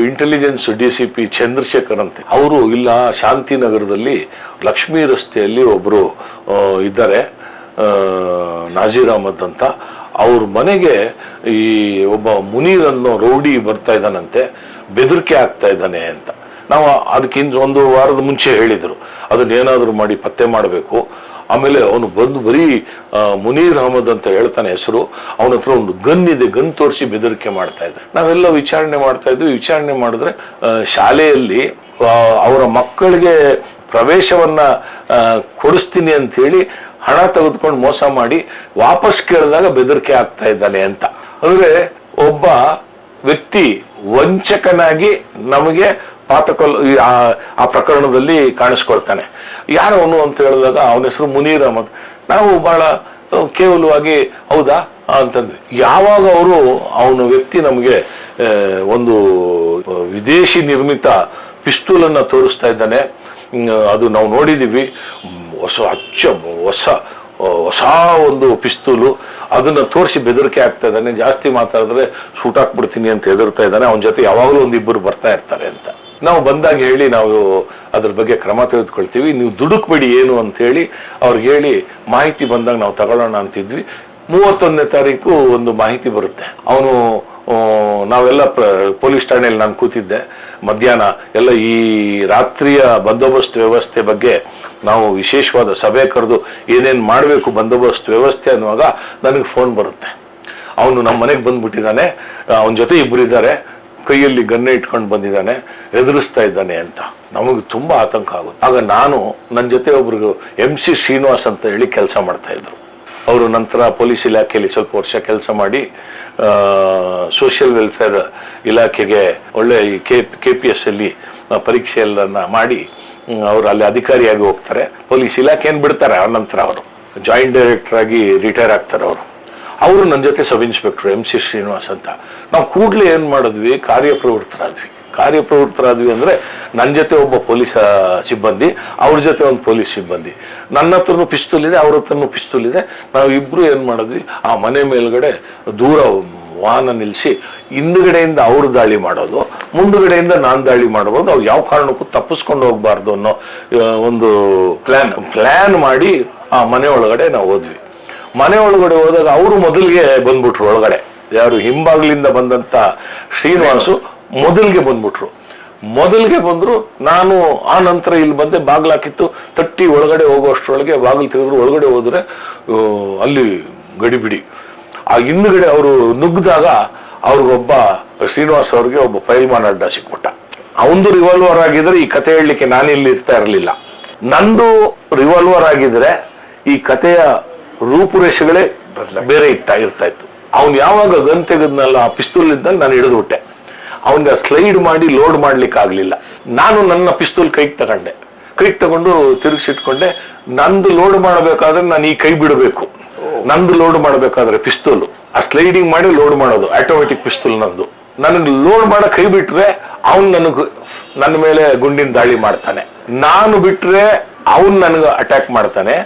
ಇಂಟೆಲಿಜೆನ್ಸ್ DCP ಚಂದ್ರಶೇಖರ್ ಅಂತೆ, ಅವರು ಇಲ್ಲ ಶಾಂತಿನಗರದಲ್ಲಿ ಲಕ್ಷ್ಮೀ ರಸ್ತೆಯಲ್ಲಿ ಒಬ್ರು ಇದ್ದಾರೆ, ನಾಜೀರ್ ಅಹಮದ್ ಅಂತ. ಅವ್ರ ಮನೆಗೆ ಈ ಒಬ್ಬ ಮುನೀರ್ ಅನ್ನೋ ರೌಡಿ ಬರ್ತಾ ಇದ್ದಾನಂತೆ, ಬೆದರಿಕೆ ಆಗ್ತಾ ಇದ್ದಾನೆ ಅಂತ. ನಾವು ಅದಕ್ಕಿಂತ ಒಂದು ವಾರದ ಮುಂಚೆ ಹೇಳಿದ್ರು, ಅದನ್ನೇನಾದ್ರೂ ಮಾಡಿ ಪತ್ತೆ ಮಾಡಬೇಕು. ಆಮೇಲೆ ಅವನು ಬಂದು ಬರೀ ಮುನೀರ್ ಅಹಮದ್ ಅಂತ ಹೇಳ್ತಾನೆ ಹೆಸರು, ಅವನ ಹತ್ರ ಒಂದು ಗನ್ ಇದೆ, ಗನ್ ತೋರಿಸಿ ಬೆದರಿಕೆ ಮಾಡ್ತಾ ಇದ್ದ. ನಾವೆಲ್ಲ ವಿಚಾರಣೆ ಮಾಡ್ತಾ ಇದ್ವಿ. ವಿಚಾರಣೆ ಮಾಡಿದ್ರೆ ಶಾಲೆಯಲ್ಲಿ ಅವರ ಮಕ್ಕಳಿಗೆ ಪ್ರವೇಶವನ್ನ ಕೊಡಿಸ್ತೀನಿ ಅಂತ ಹೇಳಿ ಹಣ ತೆಗೆದುಕೊಂಡು ಮೋಸ ಮಾಡಿ ವಾಪಸ್ ಕೇಳಿದಾಗ ಬೆದರಿಕೆ ಆಗ್ತಾ ಇದ್ದಾನೆ ಅಂತ. ಅಂದ್ರೆ ಒಬ್ಬ ವ್ಯಕ್ತಿ ವಂಚಕನಾಗಿ ನಮಗೆ ಆ ಪ್ರಕರಣದಲ್ಲಿ ಕಾಣಿಸ್ಕೊಳ್ತಾನೆ. ಯಾರವನು ಅಂತ ಹೇಳಿದಾಗ ಅವನ ಹೆಸರು ಮುನೀರ್ ಅಹಮದ್. ನಾವು ಬಹಳ ಕೇವಲವಾಗಿ ಹೌದಾ ಅಂತಂದ್ರೆ, ಯಾವಾಗ ಅವನ ವ್ಯಕ್ತಿ ನಮಗೆ ಒಂದು ವಿದೇಶಿ ನಿರ್ಮಿತ ಪಿಸ್ತೂಲನ್ನ ತೋರಿಸ್ತಾ ಇದ್ದಾನೆ, ಅದು ನಾವು ನೋಡಿದೀವಿ, ಹೊಸ ಒಂದು ಪಿಸ್ತೂಲು, ಅದನ್ನ ತೋರಿಸಿ ಬೆದರಿಕೆ ಆಗ್ತಾ ಇದ್ದಾನೆ. ಜಾಸ್ತಿ ಮಾತಾಡಿದ್ರೆ ಶೂಟ್ ಹಾಕ್ಬಿಡ್ತೀನಿ ಅಂತ ಹೆದರ್ತಾ ಇದ್ದಾನೆ. ಅವನ ಜೊತೆ ಯಾವಾಗಲೂ ಒಂದಿಬ್ಬರು ಬರ್ತಾ ಇರ್ತಾರೆ ಅಂತ ನಾವು ಬಂದಾಗ ಹೇಳಿ ನಾವು ಅದ್ರ ಬಗ್ಗೆ ಕ್ರಮ ತೆಗೆದುಕೊಳ್ತೀವಿ, ನೀವು ದುಡುಕ್ಬೇಡಿ ಏನು ಅಂತ ಹೇಳಿ ಅವ್ರಿಗೆ ಹೇಳಿ ಮಾಹಿತಿ ಬಂದಾಗ ನಾವು ತಗೊಳ್ಳೋಣ ಅಂತಿದ್ವಿ. 31ನೇ ತಾರೀಕು ಒಂದು ಮಾಹಿತಿ ಬರುತ್ತೆ. ಅವನು ನಾವೆಲ್ಲ ಪೊಲೀಸ್ ಠಾಣೆಯಲ್ಲಿ ನಾನು ಕೂತಿದ್ದೆ. ಮಧ್ಯಾಹ್ನ ಎಲ್ಲ ಈ ರಾತ್ರಿಯ ಬಂದೋಬಸ್ತ್ ವ್ಯವಸ್ಥೆ ಬಗ್ಗೆ ನಾವು ವಿಶೇಷವಾದ ಸಭೆ ಕರೆದು ಏನೇನು ಮಾಡಬೇಕು ಬಂದೋಬಸ್ತ್ ವ್ಯವಸ್ಥೆ ಅನ್ನುವಾಗ ನನಗೆ ಫೋನ್ ಬರುತ್ತೆ. ಅವನು ನಮ್ಮ ಮನೆಗೆ ಬಂದ್ಬಿಟ್ಟಿದ್ದಾನೆ, ಅವನ ಜೊತೆ ಇಬ್ಬರು ಇದ್ದಾರೆ, ಕೈಯಲ್ಲಿ ಗನ್ನೆ ಇಟ್ಕೊಂಡು ಬಂದಿದ್ದಾನೆ, ಎದುರಿಸ್ತಾ ಇದ್ದಾನೆ ಅಂತ. ನಮಗೆ ತುಂಬಾ ಆತಂಕ ಆಗುತ್ತೆ. ಆಗ ನಾನು ನನ್ನ ಜೊತೆ ಒಬ್ರು MC ಶ್ರೀನಿವಾಸ್ ಅಂತ ಹೇಳಿ ಕೆಲಸ ಮಾಡ್ತಾ ಇದ್ರು. ಅವರು ನಂತರ ಪೊಲೀಸ್ ಇಲಾಖೆಯಲ್ಲಿ ಸ್ವಲ್ಪ ವರ್ಷ ಕೆಲಸ ಮಾಡಿ ಸೋಷಿಯಲ್ ವೆಲ್ಫೇರ್ ಇಲಾಖೆಗೆ ಒಳ್ಳೆ ಈ KPS ಅಲ್ಲಿ ಪರೀಕ್ಷೆಯನ್ನ ಮಾಡಿ ಅವರು ಅಲ್ಲಿ ಅಧಿಕಾರಿಯಾಗಿ ಹೋಗ್ತಾರೆ. ಪೊಲೀಸ್ ಇಲಾಖೆಯನ್ನು ಬಿಡ್ತಾರೆ. ಆ ನಂತರ ಅವರು ಜಾಯಿಂಟ್ ಡೈರೆಕ್ಟರ್ ಆಗಿ ರಿಟೈರ್ ಆಗ್ತಾರೆ. ಅವರು ನನ್ನ ಜೊತೆ ಸಬ್ ಇನ್ಸ್ಪೆಕ್ಟರ್ MC ಶ್ರೀನಿವಾಸ್ ಅಂತ. ನಾವು ಕೂಡಲೇ ಏನು ಮಾಡಿದ್ವಿ, ಕಾರ್ಯಪ್ರವೃತ್ತರಾದ್ವಿ ಅಂದರೆ ನನ್ನ ಜೊತೆ ಒಬ್ಬ ಪೊಲೀಸ್ ಸಿಬ್ಬಂದಿ, ಅವ್ರ ಜೊತೆ ಒಂದು ಪೊಲೀಸ್ ಸಿಬ್ಬಂದಿ, ನನ್ನ ಹತ್ರನೂ ಪಿಸ್ತೂಲ್ ಇದೆ, ಅವ್ರ ಹತ್ರನೂ ಪಿಸ್ತೂಲ್ ಇದೆ. ನಾವು ಇಬ್ರು ಏನು ಮಾಡಿದ್ವಿ, ಆ ಮನೆ ಮೇಲ್ಗಡೆ ದೂರ ವಾಹನ ನಿಲ್ಲಿಸಿ ಹಿಂದುಗಡೆಯಿಂದ ಅವ್ರು ದಾಳಿ ಮಾಡೋದು, ಮುಂದುಗಡೆಯಿಂದ ನಾನು ದಾಳಿ ಮಾಡ್ಬೋದು, ಅವ್ರು ಯಾವ ಕಾರಣಕ್ಕೂ ತಪ್ಪಿಸ್ಕೊಂಡು ಹೋಗ್ಬಾರ್ದು ಅನ್ನೋ ಒಂದು ಪ್ಲಾನ್ ಮಾಡಿ ಆ ಮನೆ ಒಳಗಡೆ ನಾವು ಹೋದ್ವಿ. ಮನೆ ಒಳಗಡೆ ಹೋದಾಗ ಅವರು ಮೊದಲಿಗೆ ಬಂದ್ಬಿಟ್ರು ಒಳಗಡೆ. ಯಾರು ಹಿಂಬಾಗ್ಲಿಂದ ಬಂದಂತ ಶ್ರೀನಿವಾಸು ಮೊದಲಿಗೆ ಬಂದ್ರು. ನಾನು ಆ ನಂತರ ಇಲ್ಲಿ ಬಂದೆ, ಬಾಗ್ಲಾಕಿತ್ತು, ತಟ್ಟಿ ಒಳಗಡೆ ಹೋಗುವಷ್ಟರೊಳಗೆ ಬಾಗಿಲು ತೆಗೆದ್ರು. ಒಳಗಡೆ ಹೋದ್ರೆ ಅಲ್ಲಿ ಗಡಿಬಿಡಿ. ಆ ಹಿಂದ್ಗಡೆ ಅವರು ನುಗ್ಗಿದಾಗ ಅವ್ರಿಗೊಬ್ಬ ಶ್ರೀನಿವಾಸ್ ಅವ್ರಿಗೆ ಒಬ್ಬ ಪೈಲ್ಮಾನ್ ಅಡ್ಡ ಸಿಕ್ಬಿಟ್ಟ. ಅವಂದು ರಿವಾಲ್ವರ್ ಆಗಿದ್ರೆ ಈ ಕತೆ ಹೇಳಲಿಕ್ಕೆ ನಾನು ಇಲ್ಲಿ ಇರ್ತಾ ಇರಲಿಲ್ಲ. ನಂದು ರಿವಾಲ್ವರ್ ಆಗಿದ್ರೆ ಈ ಕಥೆಯ ರೂಪುರೇಷೆಗಳೇ ಬೇರೆ ಇರ್ತಾ ಇತ್ತು. ಅವ್ನು ಯಾವಾಗ ಗನ್ ತೆಗೆದ್ನಲ್ಲ, ಆ ಪಿಸ್ತೂಲ್ ಇದ್ದಲ್ಲಿ ನಾನು ಹಿಡಿದು ಬಿಟ್ಟೆ. ಅವನ್ಗೆ ಸ್ಲೈಡ್ ಮಾಡಿ ಲೋಡ್ ಮಾಡ್ಲಿಕ್ಕೆ ಆಗ್ಲಿಲ್ಲ. ನಾನು ನನ್ನ ಪಿಸ್ತೂಲ್ ಕೈಗೆ ತಗೊಂಡು ತಿರುಗಿಸಿಟ್ಕೊಂಡೆ. ನಂದು ಲೋಡ್ ಮಾಡಬೇಕಾದ್ರೆ ನಾನು ಈ ಕೈ ಬಿಡಬೇಕು. ನಂದು ಲೋಡ್ ಮಾಡಬೇಕಾದ್ರೆ ಪಿಸ್ತೂಲ್ ಆ ಸ್ಲೈಡಿಂಗ್ ಮಾಡಿ ಲೋಡ್ ಮಾಡೋದು ಆಟೋಮೆಟಿಕ್ ಪಿಸ್ತೂಲ್ ನಂದು. ನನಗೆ ಲೋಡ್ ಮಾಡೋ ಕೈ ಬಿಟ್ರೆ ಅವನ್ ನನ್ನ ಮೇಲೆ ಗುಂಡಿನ ದಾಳಿ ಮಾಡ್ತಾನೆ. ನಾನು ಬಿಟ್ರೆ ಅವನ್ ನನಗೆ ಅಟ್ಯಾಕ್ ಮಾಡ್ತಾನೆ.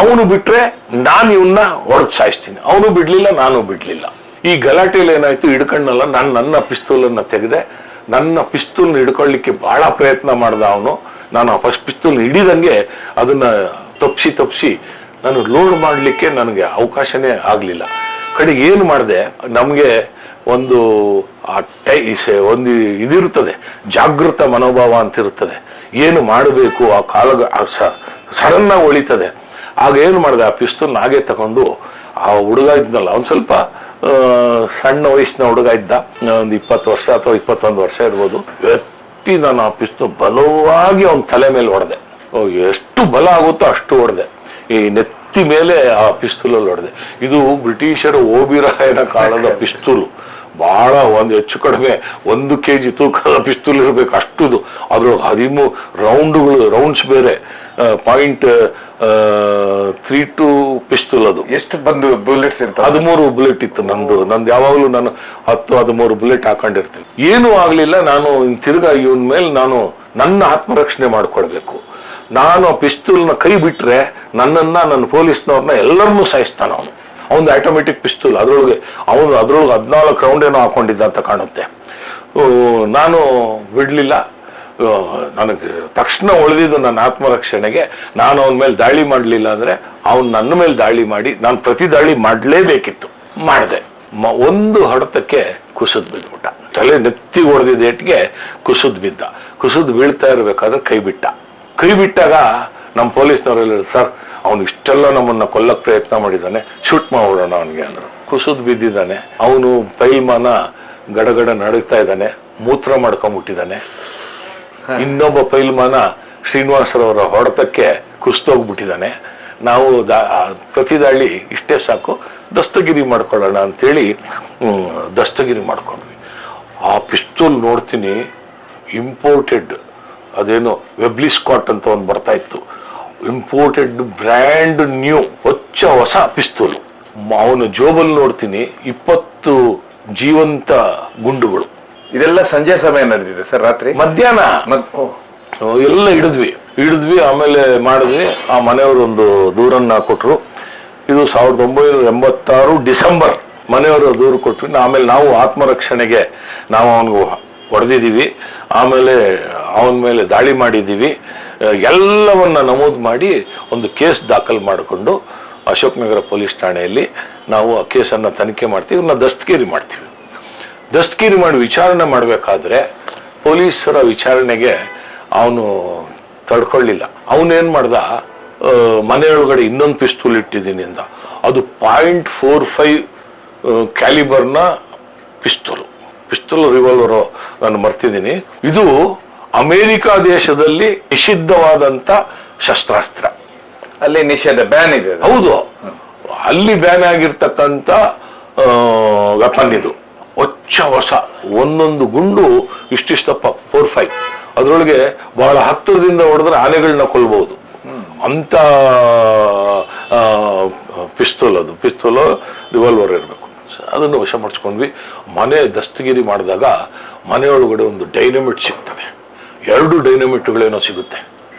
ಅವನು ಬಿಟ್ರೆ ನಾನು ಇವನ್ನ ಹೊಡೆದು ಸಾಯಿಸ್ತೀನಿ. ಅವನು ಬಿಡ್ಲಿಲ್ಲ, ನಾನು ಬಿಡ್ಲಿಲ್ಲ. ಈ ಗಲಾಟೆಯಲ್ಲಿ ಏನಾಯ್ತು, ಹಿಡ್ಕೊಂಡಲ್ಲ, ನಾನು ನನ್ನ ಪಿಸ್ತೂಲನ್ನ ತೆಗೆದೆ. ನನ್ನ ಪಿಸ್ತೂಲ್ನ ಹಿಡ್ಕೊಳ್ಳಿಕ್ಕೆ ಬಹಳ ಪ್ರಯತ್ನ ಮಾಡ್ದ ಅವನು. ನಾನು ಆ ಫಸ್ಟ್ ಪಿಸ್ತೂಲ್ ಹಿಡಿದಂಗೆ ಅದನ್ನ ತಪ್ಪಿಸಿ ನಾನು ಲೋಡ್ ಮಾಡ್ಲಿಕ್ಕೆ ನನಗೆ ಅವಕಾಶನೇ ಆಗ್ಲಿಲ್ಲ. ಕಡೆಗೆ ಏನು ಮಾಡಿದೆ, ನಮ್ಗೆ ಒಂದು ಒಂದು ಇದಿರ್ತದೆ, ಜಾಗೃತ ಮನೋಭಾವ ಅಂತ ಇರ್ತದೆ. ಏನು ಮಾಡಬೇಕು ಆ ಕಾಲ ಸಡನ್ ಆಗಿ ಒಳಿತದೆ. ಆಗ ಏನು ಮಾಡಿದೆ, ಆ ಪಿಸ್ತೂಲ್ ಹಾಗೆ ತಗೊಂಡು ಆ ಹುಡುಗ ಇದ್ನಲ್ಲ, ಅವ್ನು ಸ್ವಲ್ಪ ಸಣ್ಣ ವಯಸ್ಸಿನ ಹುಡುಗ ಇದ್ದ, ಒಂದು 20 ವರ್ಷ ಅಥವಾ 21 ವರ್ಷ ಇರ್ಬೋದು. ಎತ್ತಿ ನಾನು ಆ ಪಿಸ್ತೂಲ್ ಬಲವಾಗಿ ಅವನ ತಲೆ ಮೇಲೆ ಹೊಡೆದೆ. ಎಷ್ಟು ಬಲ ಆಗುತ್ತೋ ಅಷ್ಟು ಹೊಡೆದೆ. ಈ ನೆತ್ತಿ ಮೇಲೆ ಆ ಪಿಸ್ತೂಲಲ್ಲಿ ಹೊಡೆದೆ. ಇದು ಬ್ರಿಟಿಷರ ಓಬಿರಾಯನ ಕಾಲದ ಪಿಸ್ತೂಲು. ಬಹಳ ಹೆಚ್ಚು ಕಡಿಮೆ 1 kg ತೂಕದ ಪಿಸ್ತೂಲ್ ಇರಬೇಕು ಅಷ್ಟುದು. ಅದ್ರ 13 ರೌಂಡ್ಸ್ ಬೇರೆ, .32 ಪಿಸ್ತೂಲ್. ಅದು ಎಷ್ಟು ಬಂದು ಬುಲೆಟ್ಸ್ ಇರ್ತದೆ? 13 ಬುಲೆಟ್ ಇತ್ತು ನಂದು ಯಾವಾಗಲೂ ನಾನು 10-13 ಬುಲೆಟ್ ಹಾಕೊಂಡಿರ್ತೀನಿ. ಏನೂ ಆಗ್ಲಿಲ್ಲ. ನಾನು ತಿರ್ಗಾ ಇವನ್ ಮೇಲೆ ನಾನು ನನ್ನ ಆತ್ಮರಕ್ಷಣೆ ಮಾಡ್ಕೊಳ್ಬೇಕು. ನಾನು ಆ ಪಿಸ್ತೂಲ್ನ ಕೈ ಬಿಟ್ರೆ ನನ್ನ ಪೊಲೀಸ್ನವ್ರನ್ನ ಎಲ್ಲರನ್ನೂ ಸಾಯಿಸ್ತಾನ ಅವನು. ಅವನು ಆಟೋಮೆಟಿಕ್ ಪಿಸ್ತೂಲ್. ಅದ್ರೊಳಗೆ 14 ರೌಂಡ್ ಏನೋ ಹಾಕೊಂಡಿದ್ದ ಅಂತ ಕಾಣುತ್ತೆ. ನಾನು ಬಿಡ್ಲಿಲ್ಲ. ನನಗೆ ತಕ್ಷಣ ಉಳಿದಿದ್ದು ನನ್ನ ಆತ್ಮರಕ್ಷಣೆಗೆ. ನಾನು ಅವನ ಮೇಲೆ ದಾಳಿ ಮಾಡಲಿಲ್ಲ ಅಂದ್ರೆ ಅವನು ನನ್ನ ಮೇಲೆ ದಾಳಿ ಮಾಡಿ ನಾನು ಪ್ರತಿ ದಾಳಿ ಮಾಡಲೇಬೇಕಿತ್ತು. ಮಾಡಿದೆ. ಒಂದು ಹೊಡೆತಕ್ಕೆ ಕುಸಿದ್ ಬಿದ್ಬಿಟ್ಟ. ತಲೆ ನೆತ್ತಿ ಹೊಡೆದಿದ್ದ ಏಟ್ಗೆ ಕುಸಿದ್ ಬೀಳ್ತಾ ಇರ್ಬೇಕಾದ್ರೆ ಕೈ ಬಿಟ್ಟಾಗ ನಮ್ಮ ಪೊಲೀಸ್ನವರೆಲ್ಲ, ಸರ್ ಅವನು ಇಷ್ಟೆಲ್ಲ ನಮ್ಮನ್ನ ಕೊಲ್ಲಕ್ ಪ್ರಯತ್ನ ಮಾಡಿದ್ದಾನೆ, ಶೂಟ್ ಮಾಡ್ಬಿಡೋಣ ಅವನಿಗೆ ಅಂದ್ರು. ಕುಸಿದ್ ಬಿದ್ದಿದ್ದಾನೆ. ಅವನು ಪೈಲ್ಮಾನ ಗಡಗಡ ನಡುಗ್ತಾ ಇದ್ದಾನೆ, ಮೂತ್ರ ಮಾಡ್ಕೊಂಡ್ಬಿಟ್ಟಿದ್ದಾನೆ. ಇನ್ನೊಬ್ಬ ಪೈಲ್ಮಾನ ಶ್ರೀನಿವಾಸರವರ ಹೊಡೆತಕ್ಕೆ ಕುಸ್ತೋಗ್ಬಿಟ್ಟಿದ್ದಾನೆ. ನಾವು ಪ್ರತಿ ದಾಳಿ ಇಷ್ಟೇ ಸಾಕು, ದಸ್ತಗಿರಿ ಮಾಡ್ಕೊಳ್ಳೋಣ ಅಂತೇಳಿ ದಸ್ತಗಿರಿ ಮಾಡ್ಕೊಂಡ್ವಿ. ಆ ಪಿಸ್ತೂಲ್ ನೋಡ್ತೀನಿ, ಇಂಪೋರ್ಟೆಡ್, ಅದೇನೋ ವೆಬ್ಲಿ ಸ್ಕಾಟ್ ಅಂತ ಒಂದು ಬರ್ತಾ ಇತ್ತು, ಇಂಪೋರ್ಟೆಡ್ ಬ್ರ್ಯಾಂಡ್ ನ್ಯೂ ಹೊಸ ಪಿಸ್ತೂಲು. ಅವನ ಜೋಬಲ್ ನೋಡ್ತೀನಿ 20 ಜೀವಂತ ಗುಂಡುಗಳು. ಇದೆಲ್ಲ ಸಂಜೆ ಸಮಯ ನಡೆದಿದೆ ಸರ್? ರಾತ್ರಿ ಮಧ್ಯಾಹ್ನ ಎಲ್ಲ ಹಿಡಿದ್ವಿ. ಆಮೇಲೆ ಮಾಡಿದ್ವಿ. ಆ ಮನೆಯವರು ಒಂದು ದೂರನ್ನ ಕೊಟ್ರು. ಇದು 1986 ಡಿಸೆಂಬರ್ ಮನೆಯವರು ದೂರು ಕೊಟ್ವಿ. ಆಮೇಲೆ ನಾವು ಆತ್ಮರಕ್ಷಣೆಗೆ ನಾವು ಅವನಿಗೆ ಹೊಡೆದಿದ್ದೀವಿ, ಆಮೇಲೆ ಅವನ ಮೇಲೆ ದಾಳಿ ಮಾಡಿದ್ದೀವಿ, ಎಲ್ಲವನ್ನ ನಮೂದು ಮಾಡಿ ಒಂದು ಕೇಸ್ ದಾಖಲು ಮಾಡಿಕೊಂಡು ಅಶೋಕ್ ನಗರ ಪೊಲೀಸ್ ಠಾಣೆಯಲ್ಲಿ ನಾವು ಆ ಕೇಸನ್ನು ತನಿಖೆ ಮಾಡ್ತೀವಿ. ಇವನ್ನ ದಸ್ತಗಿರಿ ಮಾಡಿ ವಿಚಾರಣೆ ಮಾಡಬೇಕಾದ್ರೆ ಪೊಲೀಸರ ವಿಚಾರಣೆಗೆ ಅವನು ತಡ್ಕೊಳ್ಳಿಲ್ಲ. ಅವನೇನ್ ಮಾಡ್ದ, ಮನೆಯೊಳಗಡೆ ಇನ್ನೊಂದು ಪಿಸ್ತೂಲ್ ಇಟ್ಟಿದ್ದೀನಿ ಅಂದ. ಅದು .45 ಕ್ಯಾಲಿಬರ್ನ ಪಿಸ್ತೂಲ್ ರಿವಾಲ್ವರ್, ನಾನು ಮರ್ತಿದ್ದೀನಿ. ಇದು ಅಮೆರಿಕ ದೇಶದಲ್ಲಿ ನಿಷಿದ್ಧವಾದಂತ ಶಸ್ತ್ರಾಸ್ತ್ರ. ಅಲ್ಲಿ ನಿಷೇಧ, ಬ್ಯಾನ್ ಇದೆ. ಹೌದು, ಅಲ್ಲಿ ಬ್ಯಾನ್ ಆಗಿರ್ತಕ್ಕಂಥ ವೆಪನ್ ಇದು. ಹೊಸ ಒಂದೊಂದು ಗುಂಡು ಇಷ್ಟಿಷ್ಟಪ್ಪ 4-5, ಅದರೊಳಗೆ ಬಹಳ ಹತ್ತಿರದಿಂದ ಹೊಡೆದ್ರೆ ಆನೆಗಳನ್ನ ಕೊಲ್ಬಹುದು ಅಂತ ಪಿಸ್ತೂಲ್, ಅದು ಪಿಸ್ತೂಲು ರಿವಾಲ್ವರ್ ಇರಬೇಕು. ಅದನ್ನು ವಶ ಮಾಡಿಸ್ಕೊಂಡ್ವಿ. ಮನೆ ದಸ್ತಗಿರಿ ಮಾಡಿದಾಗ ಮನೆಯೊಳಗಡೆ ಒಂದು ಡೈನಮಿಟ್ ಸಿಗ್ತದೆ, 2 ಡೈನಮಿಟ್ಗಳೇನೋ ಸಿಗುತ್ತೆ.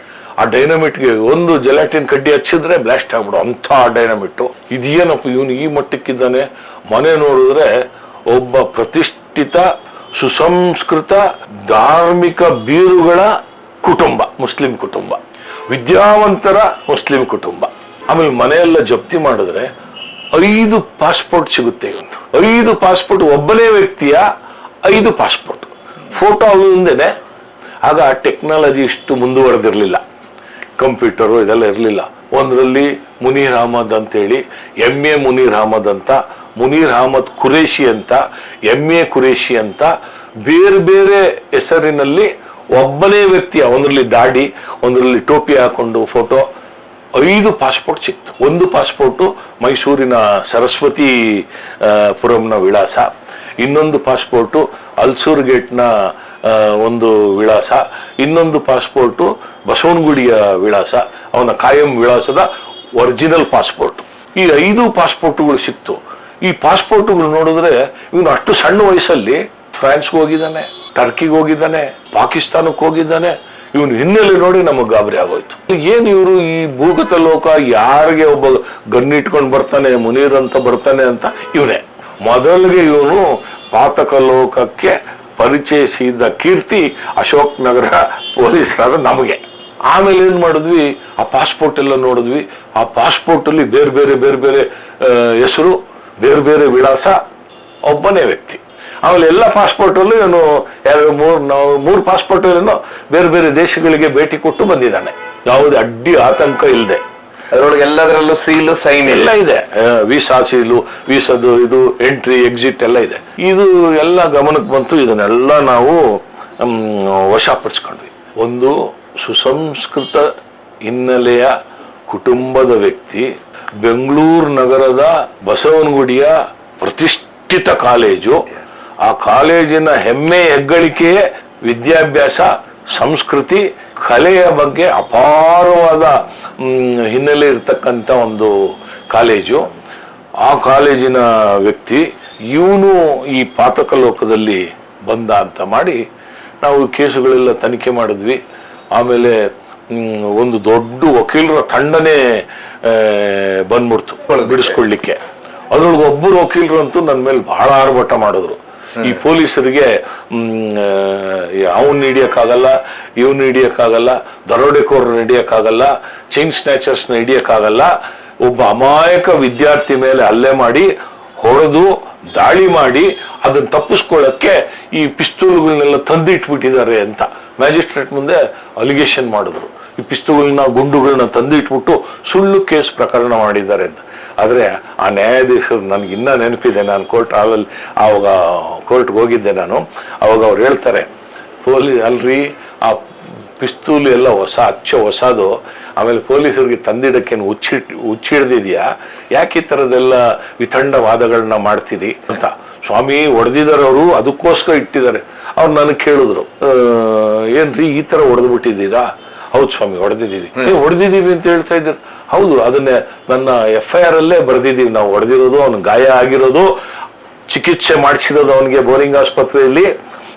ಆ ಡೈನಮಿಟ್ಗೆ ಒಂದು ಜೆಲಾಟಿನ್ ಕಡ್ಡಿ ಹಚ್ಚಿದ್ರೆ ಬ್ಲಾಸ್ಟ್ ಆಗ್ಬಿಡು ಅಂಥ ಡೈನಮಿಟ್ಟು. ಇದೇನಪ್ಪ ಇವನು ಈ ಮಟ್ಟಕ್ಕಿದ್ದಾನೆ. ಮನೆ ನೋಡಿದ್ರೆ ಒಬ್ಬ ಪ್ರತಿಷ್ಠಿತ ಸುಸಂಸ್ಕೃತ ಧಾರ್ಮಿಕ ಬೀರುಗಳ ಕುಟುಂಬ, ಮುಸ್ಲಿಂ ಕುಟುಂಬ, ವಿದ್ಯಾವಂತರ ಮುಸ್ಲಿಂ ಕುಟುಂಬ. ಆಮೇಲೆ ಮನೆಯೆಲ್ಲ ಜಪ್ತಿ ಮಾಡಿದ್ರೆ 5 ಪಾಸ್ಪೋರ್ಟ್ ಸಿಗುತ್ತೆ. 5 ಪಾಸ್ಪೋರ್ಟ್, ಒಬ್ಬನೇ ವ್ಯಕ್ತಿಯ 5 ಪಾಸ್ಪೋರ್ಟ್, ಫೋಟೋ ಅವರಿಂದೇನೆ. ಆಗ ಟೆಕ್ನಾಲಜಿ ಇಷ್ಟು ಮುಂದುವರೆದಿರಲಿಲ್ಲ, ಕಂಪ್ಯೂಟರು ಇದೆಲ್ಲ ಇರಲಿಲ್ಲ. ಒಂದರಲ್ಲಿ ಮುನೀರ್ ಅಹಮದ್ ಅಂತೇಳಿ, MA ಮುನೀರ್ ಅಹಮದ್ ಅಂತ, ಮುನೀರ್ ಅಹಮದ್ ಕುರೇಶಿ ಅಂತ, MA ಕುರೇಶಿ ಅಂತ, ಬೇರೆ ಬೇರೆ ಹೆಸರಿನಲ್ಲಿ ಒಬ್ಬನೇ ವ್ಯಕ್ತಿಯ, ಒಂದರಲ್ಲಿ ದಾಡಿ, ಒಂದರಲ್ಲಿ ಟೋಪಿ ಹಾಕೊಂಡು ಫೋಟೋ, 5 ಪಾಸ್ಪೋರ್ಟ್ ಸಿಕ್ತು. ಒಂದು ಪಾಸ್ಪೋರ್ಟು ಮೈಸೂರಿನ ಸರಸ್ವತಿ ಪುರಂನ ವಿಳಾಸ, ಇನ್ನೊಂದು ಪಾಸ್ಪೋರ್ಟು ಅಲ್ಸೂರ್ ಗೇಟ್ನ ಒಂದು ವಿಳಾಸ, ಇನ್ನೊಂದು ಪಾಸ್ಪೋರ್ಟು ಬಸವನಗುಡಿಯ ವಿಳಾಸ, ಅವನ ಕಾಯಂ ವಿಳಾಸದ ಒರಿಜಿನಲ್ ಪಾಸ್ಪೋರ್ಟ್. ಈ 5 ಪಾಸ್ಪೋರ್ಟುಗಳು ಸಿಕ್ತು. ಈ ಪಾಸ್ಪೋರ್ಟುಗಳು ನೋಡಿದ್ರೆ ಇವನು ಅಷ್ಟು ಸಣ್ಣ ವಯಸ್ಸಲ್ಲಿ ಫ್ರಾನ್ಸ್ಗೆ ಹೋಗಿದ್ದಾನೆ, ಟರ್ಕಿಗೆ ಹೋಗಿದ್ದಾನೆ, ಪಾಕಿಸ್ತಾನಕ್ಕೆ ಹೋಗಿದ್ದಾನೆ. ಇವನು ಹಿನ್ನೆಲೆ ನೋಡಿ ನಮಗೆ ಗಾಬರಿ ಆಗೋಯ್ತು. ಏನು ಇವರು ಈ ಭೂಗತ ಲೋಕ ಯಾರಿಗೆ ಒಬ್ಬ ಗನ್ನಿಟ್ಕೊಂಡು ಬರ್ತಾನೆ, ಮುನೀರ್ ಅಂತ ಬರ್ತಾನೆ ಅಂತ. ಇವನೇ ಮೊದಲಿಗೆ ಇವನು ಪಾತಕ ಲೋಕಕ್ಕೆ ಪರಿಚಯಿಸಿದ ಕೀರ್ತಿ ಅಶೋಕ್ ನಗರ ಪೊಲೀಸರಾದ ನಮಗೆ. ಆಮೇಲೆ ಏನ್ ಮಾಡಿದ್ವಿ, ಆ ಪಾಸ್ಪೋರ್ಟ್ ಎಲ್ಲ ನೋಡಿದ್ವಿ. ಆ ಪಾಸ್ಪೋರ್ಟ್ ಅಲ್ಲಿ ಬೇರೆ ಬೇರೆ ಬೇರೆ ಬೇರೆ ಹೆಸರು, ಬೇರೆ ಬೇರೆ ವಿಳಾಸ, ಒಬ್ಬನೇ ವ್ಯಕ್ತಿ. ಆಮೇಲೆ ಎಲ್ಲ ಪಾಸ್ಪೋರ್ಟ್ ಅಲ್ಲೂ ಇವನು 3 ಪಾಸ್ಪೋರ್ಟ್ ಅಲ್ಲೂ ಬೇರೆ ಬೇರೆ ದೇಶಗಳಿಗೆ ಭೇಟಿ ಕೊಟ್ಟು ಬಂದಿದ್ದಾನೆ. ಯಾವುದೇ ಅಡ್ಡಿ ಆತಂಕ ಇಲ್ಲದೆ. ಅದರೊಳಗೆ ಎಲ್ಲದರಲ್ಲೂ ಸೀಲು, ಸೈನ್ ಎಲ್ಲ ಇದೆ. ವೀಸಾ ಸೀಲು, ವೀಸಾದು ಇದು ಎಂಟ್ರಿ ಎಕ್ಸಿಟ್ ಎಲ್ಲ ಇದೆ. ಇದು ಎಲ್ಲ ಗಮನಕ್ಕೆ ಬಂತು. ಇದನ್ನೆಲ್ಲ ನಾವು ವಶಪಡಿಸ್ಕೊಂಡ್ವಿ. ಒಂದು ಸುಸಂಸ್ಕೃತ ಹಿನ್ನೆಲೆಯ ಕುಟುಂಬದ ವ್ಯಕ್ತಿ, ಬೆಂಗಳೂರು ನಗರದ ಬಸವನಗುಡಿಯ ಪ್ರತಿಷ್ಠಿತ ಕಾಲೇಜು, ಆ ಕಾಲೇಜಿನ ಹೆಮ್ಮೆ ಹೆಗ್ಗಳಿಕೆಯೇ ವಿದ್ಯಾಭ್ಯಾಸ, ಸಂಸ್ಕೃತಿ, ಕಲೆಯ ಬಗ್ಗೆ ಅಪಾರವಾದ ಹಿನ್ನೆಲೆ ಇರತಕ್ಕಂಥ ಒಂದು ಕಾಲೇಜು. ಆ ಕಾಲೇಜಿನ ವ್ಯಕ್ತಿ ಇವನು ಈ ಪಾತಕ ಲೋಕದಲ್ಲಿ ಬಂದ ಅಂತ ಮಾಡಿ ನಾವು ಕೇಸುಗಳೆಲ್ಲ ತನಿಖೆ ಮಾಡಿದ್ವಿ. ಆಮೇಲೆ ಒಂದು ದೊಡ್ಡ ವಕೀಲರ ತಂಡನೇ ಬಂದ್ಬಿಡ್ತು ಬಿಡಿಸ್ಕೊಳ್ಳಿಕ್ಕೆ. ಅದ್ರೊಳಗೆ ಒಬ್ಬರು ವಕೀಲರಂತೂ ನನ್ನ ಮೇಲೆ ಬಹಳ ಆರ್ಭಟ ಮಾಡಿದ್ರು. ಈ ಪೊಲೀಸರಿಗೆ ಅವನ್ನ ಹಿಡಿಯಕ್ಕಾಗಲ್ಲ, ಇವನ್ನ ಹಿಡಿಯಕ್ಕಾಗಲ್ಲ, ದರೋಡೆಕೋರನ್ನ ಹಿಡಿಯಕ್ಕಾಗಲ್ಲ, ಚೈನ್ ಸ್ನ್ಯಾಚರ್ಸ್ನ ಹಿಡಿಯಕ್ಕಾಗಲ್ಲ. ಒಬ್ಬ ಅಮಾಯಕ ವಿದ್ಯಾರ್ಥಿ ಮೇಲೆ ಹಲ್ಲೆ ಮಾಡಿ, ಹೊಡೆದು, ದಾಳಿ ಮಾಡಿ ಅದನ್ನ ತಪ್ಪಿಸ್ಕೊಳ್ಳಕ್ಕೆ ಈ ಪಿಸ್ತೂಲ್ಗಳನ್ನೆಲ್ಲ ತಂದಿಟ್ಬಿಟ್ಟಿದ್ದಾರೆ ಅಂತ ಮ್ಯಾಜಿಸ್ಟ್ರೇಟ್ ಮುಂದೆ ಅಲಿಗೇಷನ್ ಮಾಡಿದ್ರು. ಈ ಪಿಸ್ತೂಲ್ನ ಗುಂಡುಗಳನ್ನ ತಂದಿಟ್ಬಿಟ್ಟು ಸುಳ್ಳು ಕೇಸ್ ಪ್ರಕರಣ ಮಾಡಿದ್ದಾರೆ ಅಂತ. ಆದರೆ ಆ ನ್ಯಾಯಾಧೀಶರು ನನಗೆ ಇನ್ನೂ ನೆನಪಿದೆ. ನಾನು ಆವಾಗ ಕೋರ್ಟ್ಗೆ ಹೋಗಿದ್ದೆ ನಾನು. ಅವಾಗ ಅವ್ರು ಹೇಳ್ತಾರೆ, ಅಲ್ರಿ ಆ ಪಿಸ್ತೂಲ್ ಎಲ್ಲ ಹೊಸದು, ಆಮೇಲೆ ಪೊಲೀಸರಿಗೆ ತಂದಿಡಕ್ಕೇನು ಹುಚ್ಚಿಡ್ದಿದ್ಯಾ, ಯಾಕೆ ಈ ಥರದ್ದೆಲ್ಲ ವಿತಂಡವಾದಗಳನ್ನ ಮಾಡ್ತೀರಿ ಅಂತ. ಸ್ವಾಮಿ ಹೊಡೆದಿದ್ದಾರವರು, ಅದಕ್ಕೋಸ್ಕರ ಇಟ್ಟಿದ್ದಾರೆ. ಅವ್ರು ನನಗೆ ಕೇಳಿದ್ರು, ಏನ್ರಿ ಈ ಥರ ಹೊಡೆದ್ಬಿಟ್ಟಿದ್ದೀರಾ? ಹೌದು ಸ್ವಾಮಿ ಹೊಡೆದಿದ್ದೀವಿ ಅಂತ ಹೇಳ್ತಾ ಇದ್ದಾರೆ. ಹೌದು, ಅದನ್ನೇ ನನ್ನ FIR ಅಲ್ಲೇ ಬರೆದಿದ್ದೀವಿ ನಾವು. ಹೊಡೆದಿರೋದು, ಅವ್ನಿಗೆ ಗಾಯ ಆಗಿರೋದು, ಚಿಕಿತ್ಸೆ ಮಾಡಿಸಿರೋದು ಅವನಿಗೆ ಬೋರಿಂಗ್ ಆಸ್ಪತ್ರೆಯಲ್ಲಿ.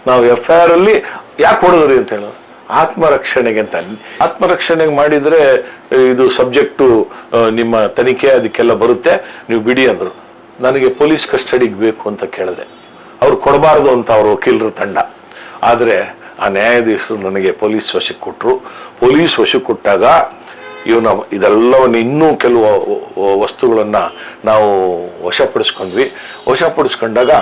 ನಾವು FIR ಅಲ್ಲಿ ಯಾಕೆ ಹೊಡೆದ್ರಿ ಅಂತ ಹೇಳೋದು, ಆತ್ಮರಕ್ಷಣೆಗೆ ಅಂತ. ಆತ್ಮರಕ್ಷಣೆಗೆ ಮಾಡಿದ್ರೆ ಇದು ಸಬ್ಜೆಕ್ಟು ನಿಮ್ಮ ತನಿಖೆ ಅದಕ್ಕೆಲ್ಲ ಬರುತ್ತೆ, ನೀವು ಬಿಡಿ ಅಂದ್ರು. ನನಗೆ ಪೊಲೀಸ್ ಕಸ್ಟಡಿಗೆ ಬೇಕು ಅಂತ ಕೇಳಿದೆ. ಅವ್ರು ಕೊಡಬಾರ್ದು ಅಂತ ಅವ್ರ ವಕೀಲರ ತಂಡ. ಆದರೆ ಆ ನ್ಯಾಯಾಧೀಶರು ನನಗೆ ಪೊಲೀಸ್ ವಶಕ್ಕೆ ಕೊಟ್ಟರು. ಪೊಲೀಸ್ ವಶಕ್ಕೆ ಕೊಟ್ಟಾಗ ಇದೆಲ್ಲವನ್ನು ಇನ್ನೂ ಕೆಲವು ವಸ್ತುಗಳನ್ನು ನಾವು ವಶಪಡಿಸ್ಕೊಂಡ್ವಿ. ವಶಪಡಿಸ್ಕೊಂಡಾಗ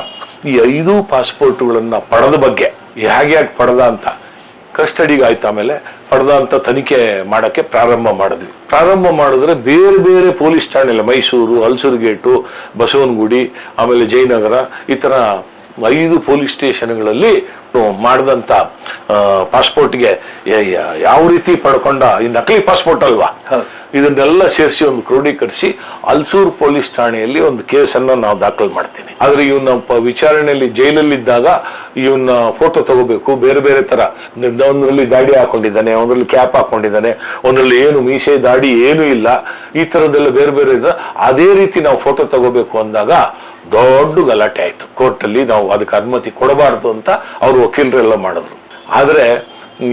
ಈ 5 ಪಾಸ್ಪೋರ್ಟ್ಗಳನ್ನು ಪಡೆದ ಬಗ್ಗೆ, ಹೇಗೆ ಪಡೆದ ಅಂತ ಕಸ್ಟಡಿಗೆ ಆಯ್ತು. ಆಮೇಲೆ ಪಡೆದ ಅಂತ ತನಿಖೆ ಮಾಡೋಕ್ಕೆ ಪ್ರಾರಂಭ ಮಾಡಿದ್ರೆ ಬೇರೆ ಬೇರೆ ಪೊಲೀಸ್ ಠಾಣೆಲ್ಲ, ಮೈಸೂರು, ಅಲ್ಸೂರ್ ಗೇಟು, ಬಸವನಗುಡಿ, ಆಮೇಲೆ ಜಯನಗರ, ಈ ಥರ 5 ಪೊಲೀಸ್ ಸ್ಟೇಷನ್ಗಳಲ್ಲಿ ಮಾಡಿದಂಥ ಪಾಸ್ಪೋರ್ಟ್ಗೆ ಯಾವ ರೀತಿ ಪಡ್ಕೊಂಡ, ಈ ನಕಲಿ ಪಾಸ್ಪೋರ್ಟ್ ಅಲ್ವಾ, ಇದನ್ನೆಲ್ಲ ಸೇರಿಸಿ ಒಂದು ಕ್ರೋಢೀಕರಿಸಿ ಅಲ್ಸೂರ್ ಪೊಲೀಸ್ ಠಾಣೆಯಲ್ಲಿ ಒಂದು ಕೇಸನ್ನು ನಾವು ದಾಖಲು ಮಾಡ್ತೀನಿ. ಆದ್ರೆ ಇವನ್ನ ವಿಚಾರಣೆಯಲ್ಲಿ ಜೈಲಲ್ಲಿದ್ದಾಗ ಇವನ್ನ ಫೋಟೋ ತಗೋಬೇಕು, ಬೇರೆ ಬೇರೆ ತರ, ಒಂದರಲ್ಲಿ ದಾಡಿ ಹಾಕೊಂಡಿದ್ದಾನೆ, ಒಂದರಲ್ಲಿ ಕ್ಯಾಪ್ ಹಾಕೊಂಡಿದ್ದಾನೆ, ಒಂದರಲ್ಲಿ ಏನು ಮೀಸೆ ದಾಡಿ ಏನೂ ಇಲ್ಲ, ಈ ತರದೆಲ್ಲ ಬೇರೆ ಬೇರೆ ಇದೆ. ಅದೇ ರೀತಿ ನಾವು ಫೋಟೋ ತಗೋಬೇಕು ಅಂದಾಗ ದೊಡ್ಡ ಗಲಾಟೆ ಆಯ್ತು ಕೋರ್ಟಲ್ಲಿ. ನಾವು ಅದಕ್ಕೆ ಅನುಮತಿ ಕೊಡಬಾರ್ದು ಅಂತ ಅವ್ರ ವಕೀಲರೆಲ್ಲ ಮಾಡಿದ್ರು. ಆದ್ರೆ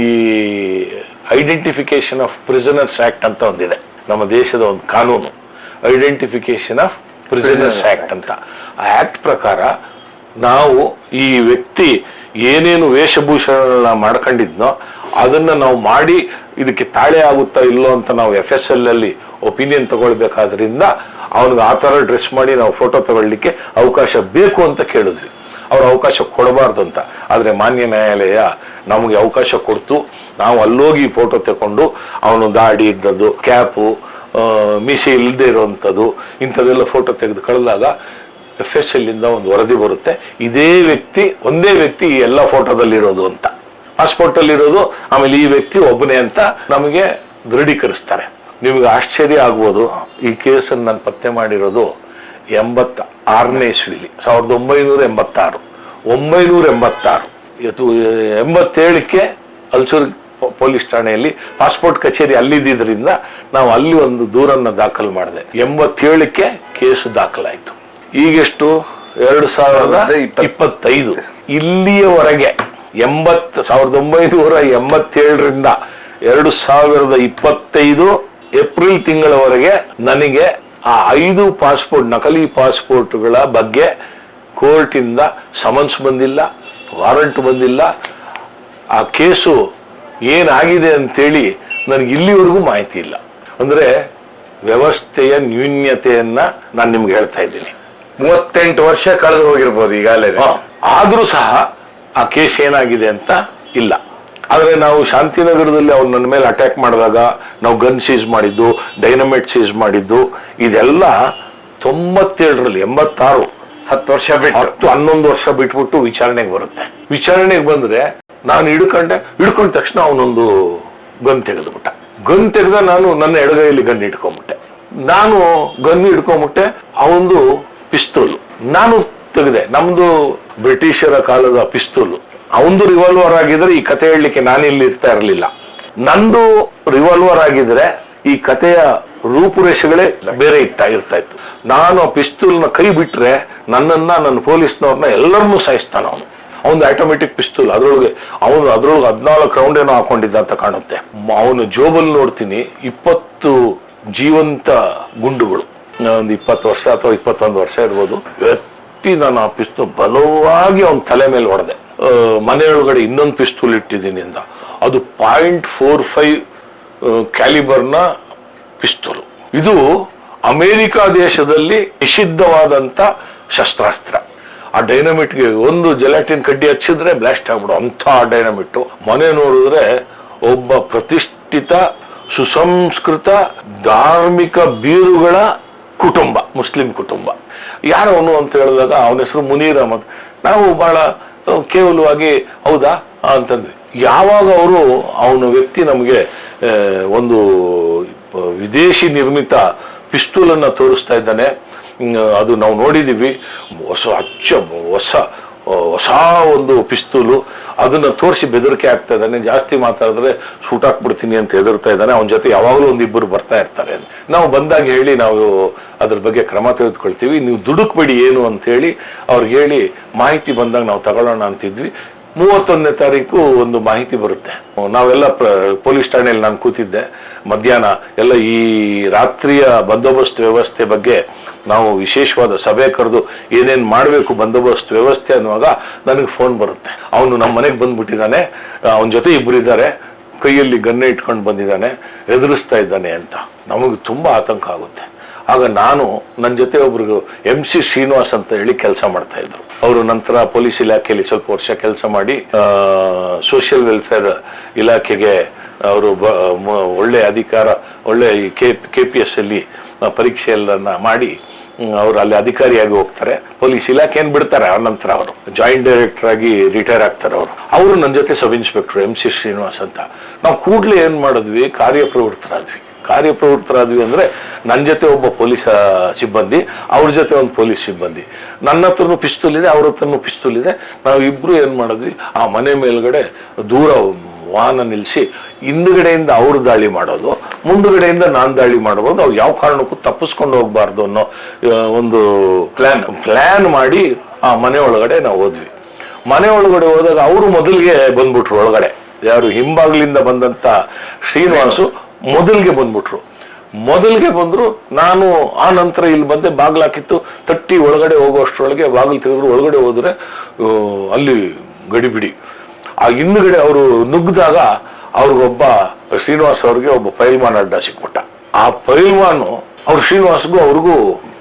ಈ ಐಡೆಂಟಿಫಿಕೇಶನ್ ಆಫ್ ಪ್ರಿಸನರ್ಸ್ ಆಕ್ಟ್ ಅಂತ ಒಂದಿದೆ ನಮ್ಮ ದೇಶದ ಒಂದು ಕಾನೂನು, ಐಡೆಂಟಿಫಿಕೇಶನ್ ಆಫ್ ಪ್ರಿಸನರ್ಸ್ ಆಕ್ಟ್ ಅಂತ. ಆ ಆಕ್ಟ್ ಪ್ರಕಾರ ನಾವು ಈ ವ್ಯಕ್ತಿ ಏನೇನು ವೇಷಭೂಷಣ ಮಾಡ್ಕೊಂಡಿದ್ನೋ ಅದನ್ನ ನಾವು ಮಾಡಿ ಇದಕ್ಕೆ ತಾಳೆ ಆಗುತ್ತಾ ಇಲ್ಲೋ ಅಂತ ನಾವು FSL ಅಲ್ಲಿ ಒಪಿನಿಯನ್ ತಗೊಳ್ಬೇಕಾದ್ರಿಂದ ಅವನಿಗೆ ಆ ಥರ ಡ್ರೆಸ್ ಮಾಡಿ ನಾವು ಫೋಟೋ ತಗೊಳ್ಳಿಕ್ಕೆ ಅವಕಾಶ ಬೇಕು ಅಂತ ಕೇಳಿದ್ವಿ. ಅವ್ರು ಅವಕಾಶ ಕೊಡಬಾರ್ದು ಅಂತ. ಆದರೆ ಮಾನ್ಯ ನ್ಯಾಯಾಲಯ ನಮಗೆ ಅವಕಾಶ ಕೊಡ್ತು. ನಾವು ಅಲ್ಲೋಗಿ ಫೋಟೋ ತಗೊಂಡು ಅವನು ದಾಡಿ ಇದ್ದದ್ದು, ಕ್ಯಾಪು, ಮೀಸೆ ಇಲ್ಲದೆ ಇರುವಂಥದ್ದು ಇಂಥದ್ದೆಲ್ಲ ಫೋಟೋ ತೆಗೆದು ಕಳೆದಾಗ FSL ಇಂದ ಒಂದು ವರದಿ ಬರುತ್ತೆ, ಇದೇ ವ್ಯಕ್ತಿ ಒಂದೇ ವ್ಯಕ್ತಿ ಈ ಎಲ್ಲ ಫೋಟೋದಲ್ಲಿರೋದು ಅಂತ, ಪಾಸ್ಪೋರ್ಟ್ ಅಲ್ಲಿ ಇರೋದು, ಆಮೇಲೆ ಈ ವ್ಯಕ್ತಿ ಒಬ್ಬನೇ ಅಂತ ನಮಗೆ ದೃಢೀಕರಿಸ್ತಾರೆ. ನಿಮಗೆ ಆಶ್ಚರ್ಯ ಆಗ್ಬೋದು, ಈ ಕೇಸನ್ನು ನಾನು ಪತ್ತೆ ಮಾಡಿರೋದು 86ನೇ ಇಸ್ವಿಲಿ, 1986. 986 87ಕ್ಕೆ ಅಲ್ಸೂರ್ ಪೊಲೀಸ್ ಠಾಣೆಯಲ್ಲಿ ಪಾಸ್ಪೋರ್ಟ್ ಕಚೇರಿ ಅಲ್ಲಿದ್ದರಿಂದ ನಾವು ಅಲ್ಲಿ ಒಂದು ದೂರನ್ನ ದಾಖಲು ಮಾಡಿದೆ. 87ಕ್ಕೆ ಕೇಸು ದಾಖಲಾಯಿತು. ಈಗೆಷ್ಟು 2025. ಇಲ್ಲಿಯವರೆಗೆ 1987ರಿಂದ 2025 ಏಪ್ರಿಲ್ ತಿಂಗಳವರೆಗೆ ನನಗೆ ಆ 5 ಪಾಸ್ಪೋರ್ಟ್, ನಕಲಿ ಪಾಸ್ಪೋರ್ಟ್ಗಳ ಬಗ್ಗೆ ಕೋರ್ಟಿಂದ ಸಮನ್ಸ್ ಬಂದಿಲ್ಲ, ವಾರಂಟ್ ಬಂದಿಲ್ಲ. ಆ ಕೇಸು ಏನಾಗಿದೆ ಅಂತೇಳಿ ನನಗೆ ಇಲ್ಲಿವರೆಗೂ ಮಾಹಿತಿ ಇಲ್ಲ. ಅಂದ್ರೆ ವ್ಯವಸ್ಥೆಯ ನ್ಯೂನ್ಯತೆಯನ್ನ ನಾನು ನಿಮ್ಗೆ ಹೇಳ್ತಾ ಇದ್ದೀನಿ. 38 ವರ್ಷ ಕಳೆದು ಹೋಗಿರ್ಬೋದು ಈಗಾಗಲೇ. ಆದ್ರೂ ಸಹ ಆ ಕೇಸ್ ಏನಾಗಿದೆ ಅಂತ ಇಲ್ಲ. ಆದ್ರೆ ನಾವು ಶಾಂತಿನಗರದಲ್ಲಿ ಅವ್ರು ನನ್ನ ಮೇಲೆ ಅಟ್ಯಾಕ್ ಮಾಡಿದಾಗ ನಾವು ಗನ್ ಸೀಸ್ ಮಾಡಿದ್ದು, ಡೈನಮೈಟ್ ಸೀಸ್ ಮಾಡಿದ್ದು, ಇದೆಲ್ಲ 97ರಲ್ಲಿ 86, 10 ವರ್ಷ ಬಿಟ್ಟು 11 ವರ್ಷ ಬಿಟ್ಬಿಟ್ಟು ವಿಚಾರಣೆಗೆ ಬರುತ್ತೆ. ವಿಚಾರಣೆಗೆ ಬಂದ್ರೆ ನಾನು ಹಿಡ್ಕೊಂಡ ತಕ್ಷಣ ಅವನೊಂದು ಗನ್ ತೆಗೆದ್ಬಿಟ್ಟ. ಗನ್ ತೆಗೆದ ನಾನು ನನ್ನ ಎಡಗೈಯಲ್ಲಿ ಗನ್ ಇಟ್ಕೊಂಡ್ಬಿಟ್ಟೆ. ನಾನು ಗನ್ ಹಿಡ್ಕೊಂಡ್ಬಿಟ್ಟೆ, ಅವನದು ಪಿಸ್ತೂಲು ನಾನು ತೆಗೆದೆ. ನಮ್ದು ಬ್ರಿಟಿಷರ ಕಾಲದ ಪಿಸ್ತೂಲು. ಅವನದು ರಿವಾಲ್ವರ್ ಆಗಿದ್ರೆ ಈ ಕತೆ ಹೇಳಲಿಕ್ಕೆ ನಾನಿಲ್ಲಿ ಇರ್ತಾ ಇರಲಿಲ್ಲ. ನಂದು ರಿವಾಲ್ವರ್ ಆಗಿದ್ರೆ ಈ ಕಥೆಯ ರೂಪುರೇಷೆಗಳೇ ಬೇರೆ ಇರ್ತಾ ಇತ್ತು. ನಾನು ಆ ಪಿಸ್ತೂಲ್ನ ಕೈ ಬಿಟ್ರೆ ನನ್ನನ್ನ, ನನ್ನ ಪೊಲೀಸ್ನವ್ರನ್ನ ಎಲ್ಲರನ್ನೂ ಸಾಯಿಸ್ತಾನ ಅವನು. ಅವನು ಆಟೋಮೆಟಿಕ್ ಪಿಸ್ತೂಲ್, ಅದ್ರೊಳಗೆ 14 ರೌಂಡ್ ಏನೋ ಹಾಕೊಂಡಿದ್ದ ಅಂತ ಕಾಣುತ್ತೆ. ಅವನು ಜೋಬಲ್ಲಿ ನೋಡ್ತೀನಿ 20 ಜೀವಂತ ಗುಂಡುಗಳು. ಒಂದು 20 ವರ್ಷ ಅಥವಾ 21 ವರ್ಷ ಇರ್ಬೋದು. ಎತ್ತಿ ನಾನು ಆ ಪಿಸ್ತೂಲ್ ಬಲವಾಗಿ ಅವನ ತಲೆ ಮೇಲೆ ಹೊಡೆದೆ. ಮನೆಯೊಳಗಡೆ ಇನ್ನೊಂದು ಪಿಸ್ತೂಲ್ ಇಟ್ಟಿದ್ದೀನಿ ಅಂದ. ಅದು .45 ಕ್ಯಾಲಿಬರ್ನ ಪಿಸ್ತೂಲ್. ಇದು ಅಮೆರಿಕ ದೇಶದಲ್ಲಿ ನಿಷಿದ್ಧವಾದಂತ ಶಸ್ತ್ರಾಸ್ತ್ರ. ಆ ಡೈನಮಿಟ್ಗೆ ಒಂದು ಜೆಲಾಟಿನ್ ಕಡ್ಡಿ ಹಚ್ಚಿದ್ರೆ ಬ್ಲಾಸ್ಟ್ ಆಗ್ಬಿಡು ಅಂತ ಡೈನಮಿಟ್. ಮನೆ ನೋಡಿದ್ರೆ ಒಬ್ಬ ಪ್ರತಿಷ್ಠಿತ ಸುಸಂಸ್ಕೃತ ಧಾರ್ಮಿಕ ಬೀರುಗಳ ಕುಟುಂಬ, ಮುಸ್ಲಿಂ ಕುಟುಂಬ. ಯಾರವನು ಅಂತ ಹೇಳಿದಾಗ ಅವನ ಹೆಸರು ಮುನೀರ್ ಅಹಮದ್. ನಾವು ಬಹಳ ಕೇವಲವಾಗಿ ಹೌದಾ ಅಂತಂದ್ವಿ. ಯಾವಾಗ ಅವನ ವ್ಯಕ್ತಿ ನಮಗೆ ಒಂದು ವಿದೇಶಿ ನಿರ್ಮಿತ ಪಿಸ್ತೂಲನ್ನು ತೋರಿಸ್ತಾ ಇದ್ದಾನೆ, ಅದು ನಾವು ನೋಡಿದ್ದೀವಿ. ಹೊಸ ಒಂದು ಪಿಸ್ತೂಲು, ಅದನ್ನ ತೋರಿಸಿ ಬೆದರಿಕೆ ಆಗ್ತಾ ಇದ್ದಾನೆ. ಜಾಸ್ತಿ ಮಾತಾಡಿದ್ರೆ ಶೂಟ್ ಹಾಕ್ಬಿಡ್ತೀನಿ ಅಂತ ಹೆದರ್ತಾ ಇದ್ದಾನೆ. ಅವನ ಜೊತೆ ಯಾವಾಗಲೂ ಒಂದಿಬ್ಬರು ಬರ್ತಾ ಇರ್ತಾರೆ. ನಾವು ಬಂದಾಗ ಹೇಳಿ ನಾವು ಅದ್ರ ಬಗ್ಗೆ ಕ್ರಮ ತೆಗೆದುಕೊಳ್ತೀವಿ, ನೀವು ದುಡುಕ್ಬೇಡಿ ಏನು ಅಂತ ಹೇಳಿ ಅವ್ರಿಗೆ ಹೇಳಿ ಮಾಹಿತಿ ಬಂದಾಗ ನಾವು ತಗೊಳ್ಳೋಣ ಅಂತಿದ್ವಿ. 31ನೇ ತಾರೀಕು ಒಂದು ಮಾಹಿತಿ ಬರುತ್ತೆ. ನಾವೆಲ್ಲ ಪೊಲೀಸ್ ಠಾಣೆಯಲ್ಲಿ ನಾನು ಕೂತಿದ್ದೆ. ಮಧ್ಯಾಹ್ನ ಎಲ್ಲ ಈ ರಾತ್ರಿಯ ಬಂದೋಬಸ್ತ್ ವ್ಯವಸ್ಥೆ ಬಗ್ಗೆ ನಾವು ವಿಶೇಷವಾದ ಸಭೆ ಕರೆದು ಏನೇನು ಮಾಡಬೇಕು ಬಂದೋಬಸ್ತ್ ವ್ಯವಸ್ಥೆ ಅನ್ನುವಾಗ ನನಗೆ ಫೋನ್ ಬರುತ್ತೆ. ಅವನು ನಮ್ಮ ಮನೆಗೆ ಬಂದ್ಬಿಟ್ಟಿದ್ದಾನೆ, ಅವನ ಜೊತೆ ಇಬ್ಬರು ಇದ್ದಾರೆ, ಕೈಯಲ್ಲಿ ಗನ್ನೆ ಇಟ್ಕೊಂಡು ಬಂದಿದ್ದಾನೆ, ಎದುರಿಸ್ತಾ ಇದ್ದಾನೆ ಅಂತ. ನಮಗೆ ತುಂಬ ಆತಂಕ ಆಗುತ್ತೆ. ಆಗ ನಾನು ನನ್ನ ಜೊತೆ ಒಬ್ರಿಗೂ MC ಶ್ರೀನಿವಾಸ್ ಅಂತ ಹೇಳಿ ಕೆಲಸ ಮಾಡ್ತಾ ಇದ್ರು. ಅವರು ನಂತರ ಪೊಲೀಸ್ ಇಲಾಖೆಯಲ್ಲಿ ಸ್ವಲ್ಪ ವರ್ಷ ಕೆಲಸ ಮಾಡಿ ಸೋಷಿಯಲ್ ವೆಲ್ಫೇರ್ ಇಲಾಖೆಗೆ ಅವರು ಒಳ್ಳೆ ಅಧಿಕಾರ, ಒಳ್ಳೆ KPS ಅಲ್ಲಿ ಪರೀಕ್ಷೆಯನ್ನ ಮಾಡಿ ಅವರು ಅಲ್ಲಿ ಅಧಿಕಾರಿಯಾಗಿ ಹೋಗ್ತಾರೆ. ಪೊಲೀಸ್ ಇಲಾಖೆಯನ್ನು ಬಿಡ್ತಾರೆ. ಆ ನಂತರ ಅವರು ಜಾಯಿಂಟ್ ಡೈರೆಕ್ಟರ್ ಆಗಿ ರಿಟೈರ್ ಆಗ್ತಾರೆ. ಅವರು ನನ್ನ ಜೊತೆ ಸಬ್ ಇನ್ಸ್ಪೆಕ್ಟರ್ MC ಶ್ರೀನಿವಾಸ್ ಅಂತ. ನಾವು ಕೂಡಲೇ ಏನ್ ಮಾಡಿದ್ವಿ, ಕಾರ್ಯಪ್ರವೃತ್ತರಾದ್ವಿ. ಕಾರ್ಯಪ್ರವೃತ್ತರಾದ್ವಿ ಅಂದ್ರೆ ನನ್ನ ಜೊತೆ ಒಬ್ಬ ಪೊಲೀಸ್ ಸಿಬ್ಬಂದಿ, ಅವ್ರ ಜೊತೆ ಒಂದು ಪೊಲೀಸ್ ಸಿಬ್ಬಂದಿ, ನನ್ನ ಹತ್ರನೂ ಪಿಸ್ತೂಲ್ ಇದೆ, ಅವ್ರ ಹತ್ರನೂ ಪಿಸ್ತೂಲ್ ಇದೆ. ನಾವು ಇಬ್ರು ಏನ್ ಮಾಡಿದ್ವಿ, ಆ ಮನೆ ಮೇಲ್ಗಡೆ ದೂರ ವಾಹನ ನಿಲ್ಲಿಸಿ ಹಿಂದ್ಗಡೆಯಿಂದ ಅವ್ರು ದಾಳಿ ಮಾಡೋದು, ಮುಂದುಗಡೆಯಿಂದ ನಾನು ದಾಳಿ ಮಾಡಬಹುದು, ಅವ್ರು ಯಾವ ಕಾರಣಕ್ಕೂ ತಪ್ಪಿಸ್ಕೊಂಡು ಹೋಗ್ಬಾರ್ದು ಅನ್ನೋ ಒಂದು ಪ್ಲಾನ್ ಮಾಡಿ ಆ ಮನೆ ಒಳಗಡೆ ನಾವು ಹೋದ್ವಿ. ಮನೆ ಒಳಗಡೆ ಹೋದಾಗ ಅವರು ಮೊದಲಿಗೆ ಬಂದ್ಬಿಟ್ರು ಒಳಗಡೆ. ಯಾರು ಹಿಂಬಾಗ್ಲಿಂದ ಬಂದಂತ ಶ್ರೀನಿವಾಸು ಮೊದಲಿಗೆ ಬಂದ್ರು. ನಾನು ಆ ನಂತರ ಇಲ್ಲಿ ಬಂದೆ, ಬಾಗ್ಲಾಕಿತ್ತು, ತಟ್ಟಿ ಒಳಗಡೆ ಹೋಗುವಷ್ಟರೊಳಗೆ ಬಾಗಿಲು ತೆಗೆದ್ರು. ಒಳಗಡೆ ಹೋದ್ರೆ ಅಲ್ಲಿ ಗಡಿಬಿಡಿ. ಆ ಹಿಂದ್ಗಡೆ ಅವರು ನುಗ್ಗಿದಾಗ ಅವ್ರಿಗೊಬ್ಬ ಶ್ರೀನಿವಾಸ್ ಅವ್ರಿಗೆ ಒಬ್ಬ ಪೈಲ್ವಾನ್ ಅಡ್ಡ ಸಿಕ್ಬಿಟ್ಟ. ಆ ಪೈಲ್ವಾನು ಅವ್ರು ಶ್ರೀನಿವಾಸ್ಗೂ ಅವ್ರಿಗೂ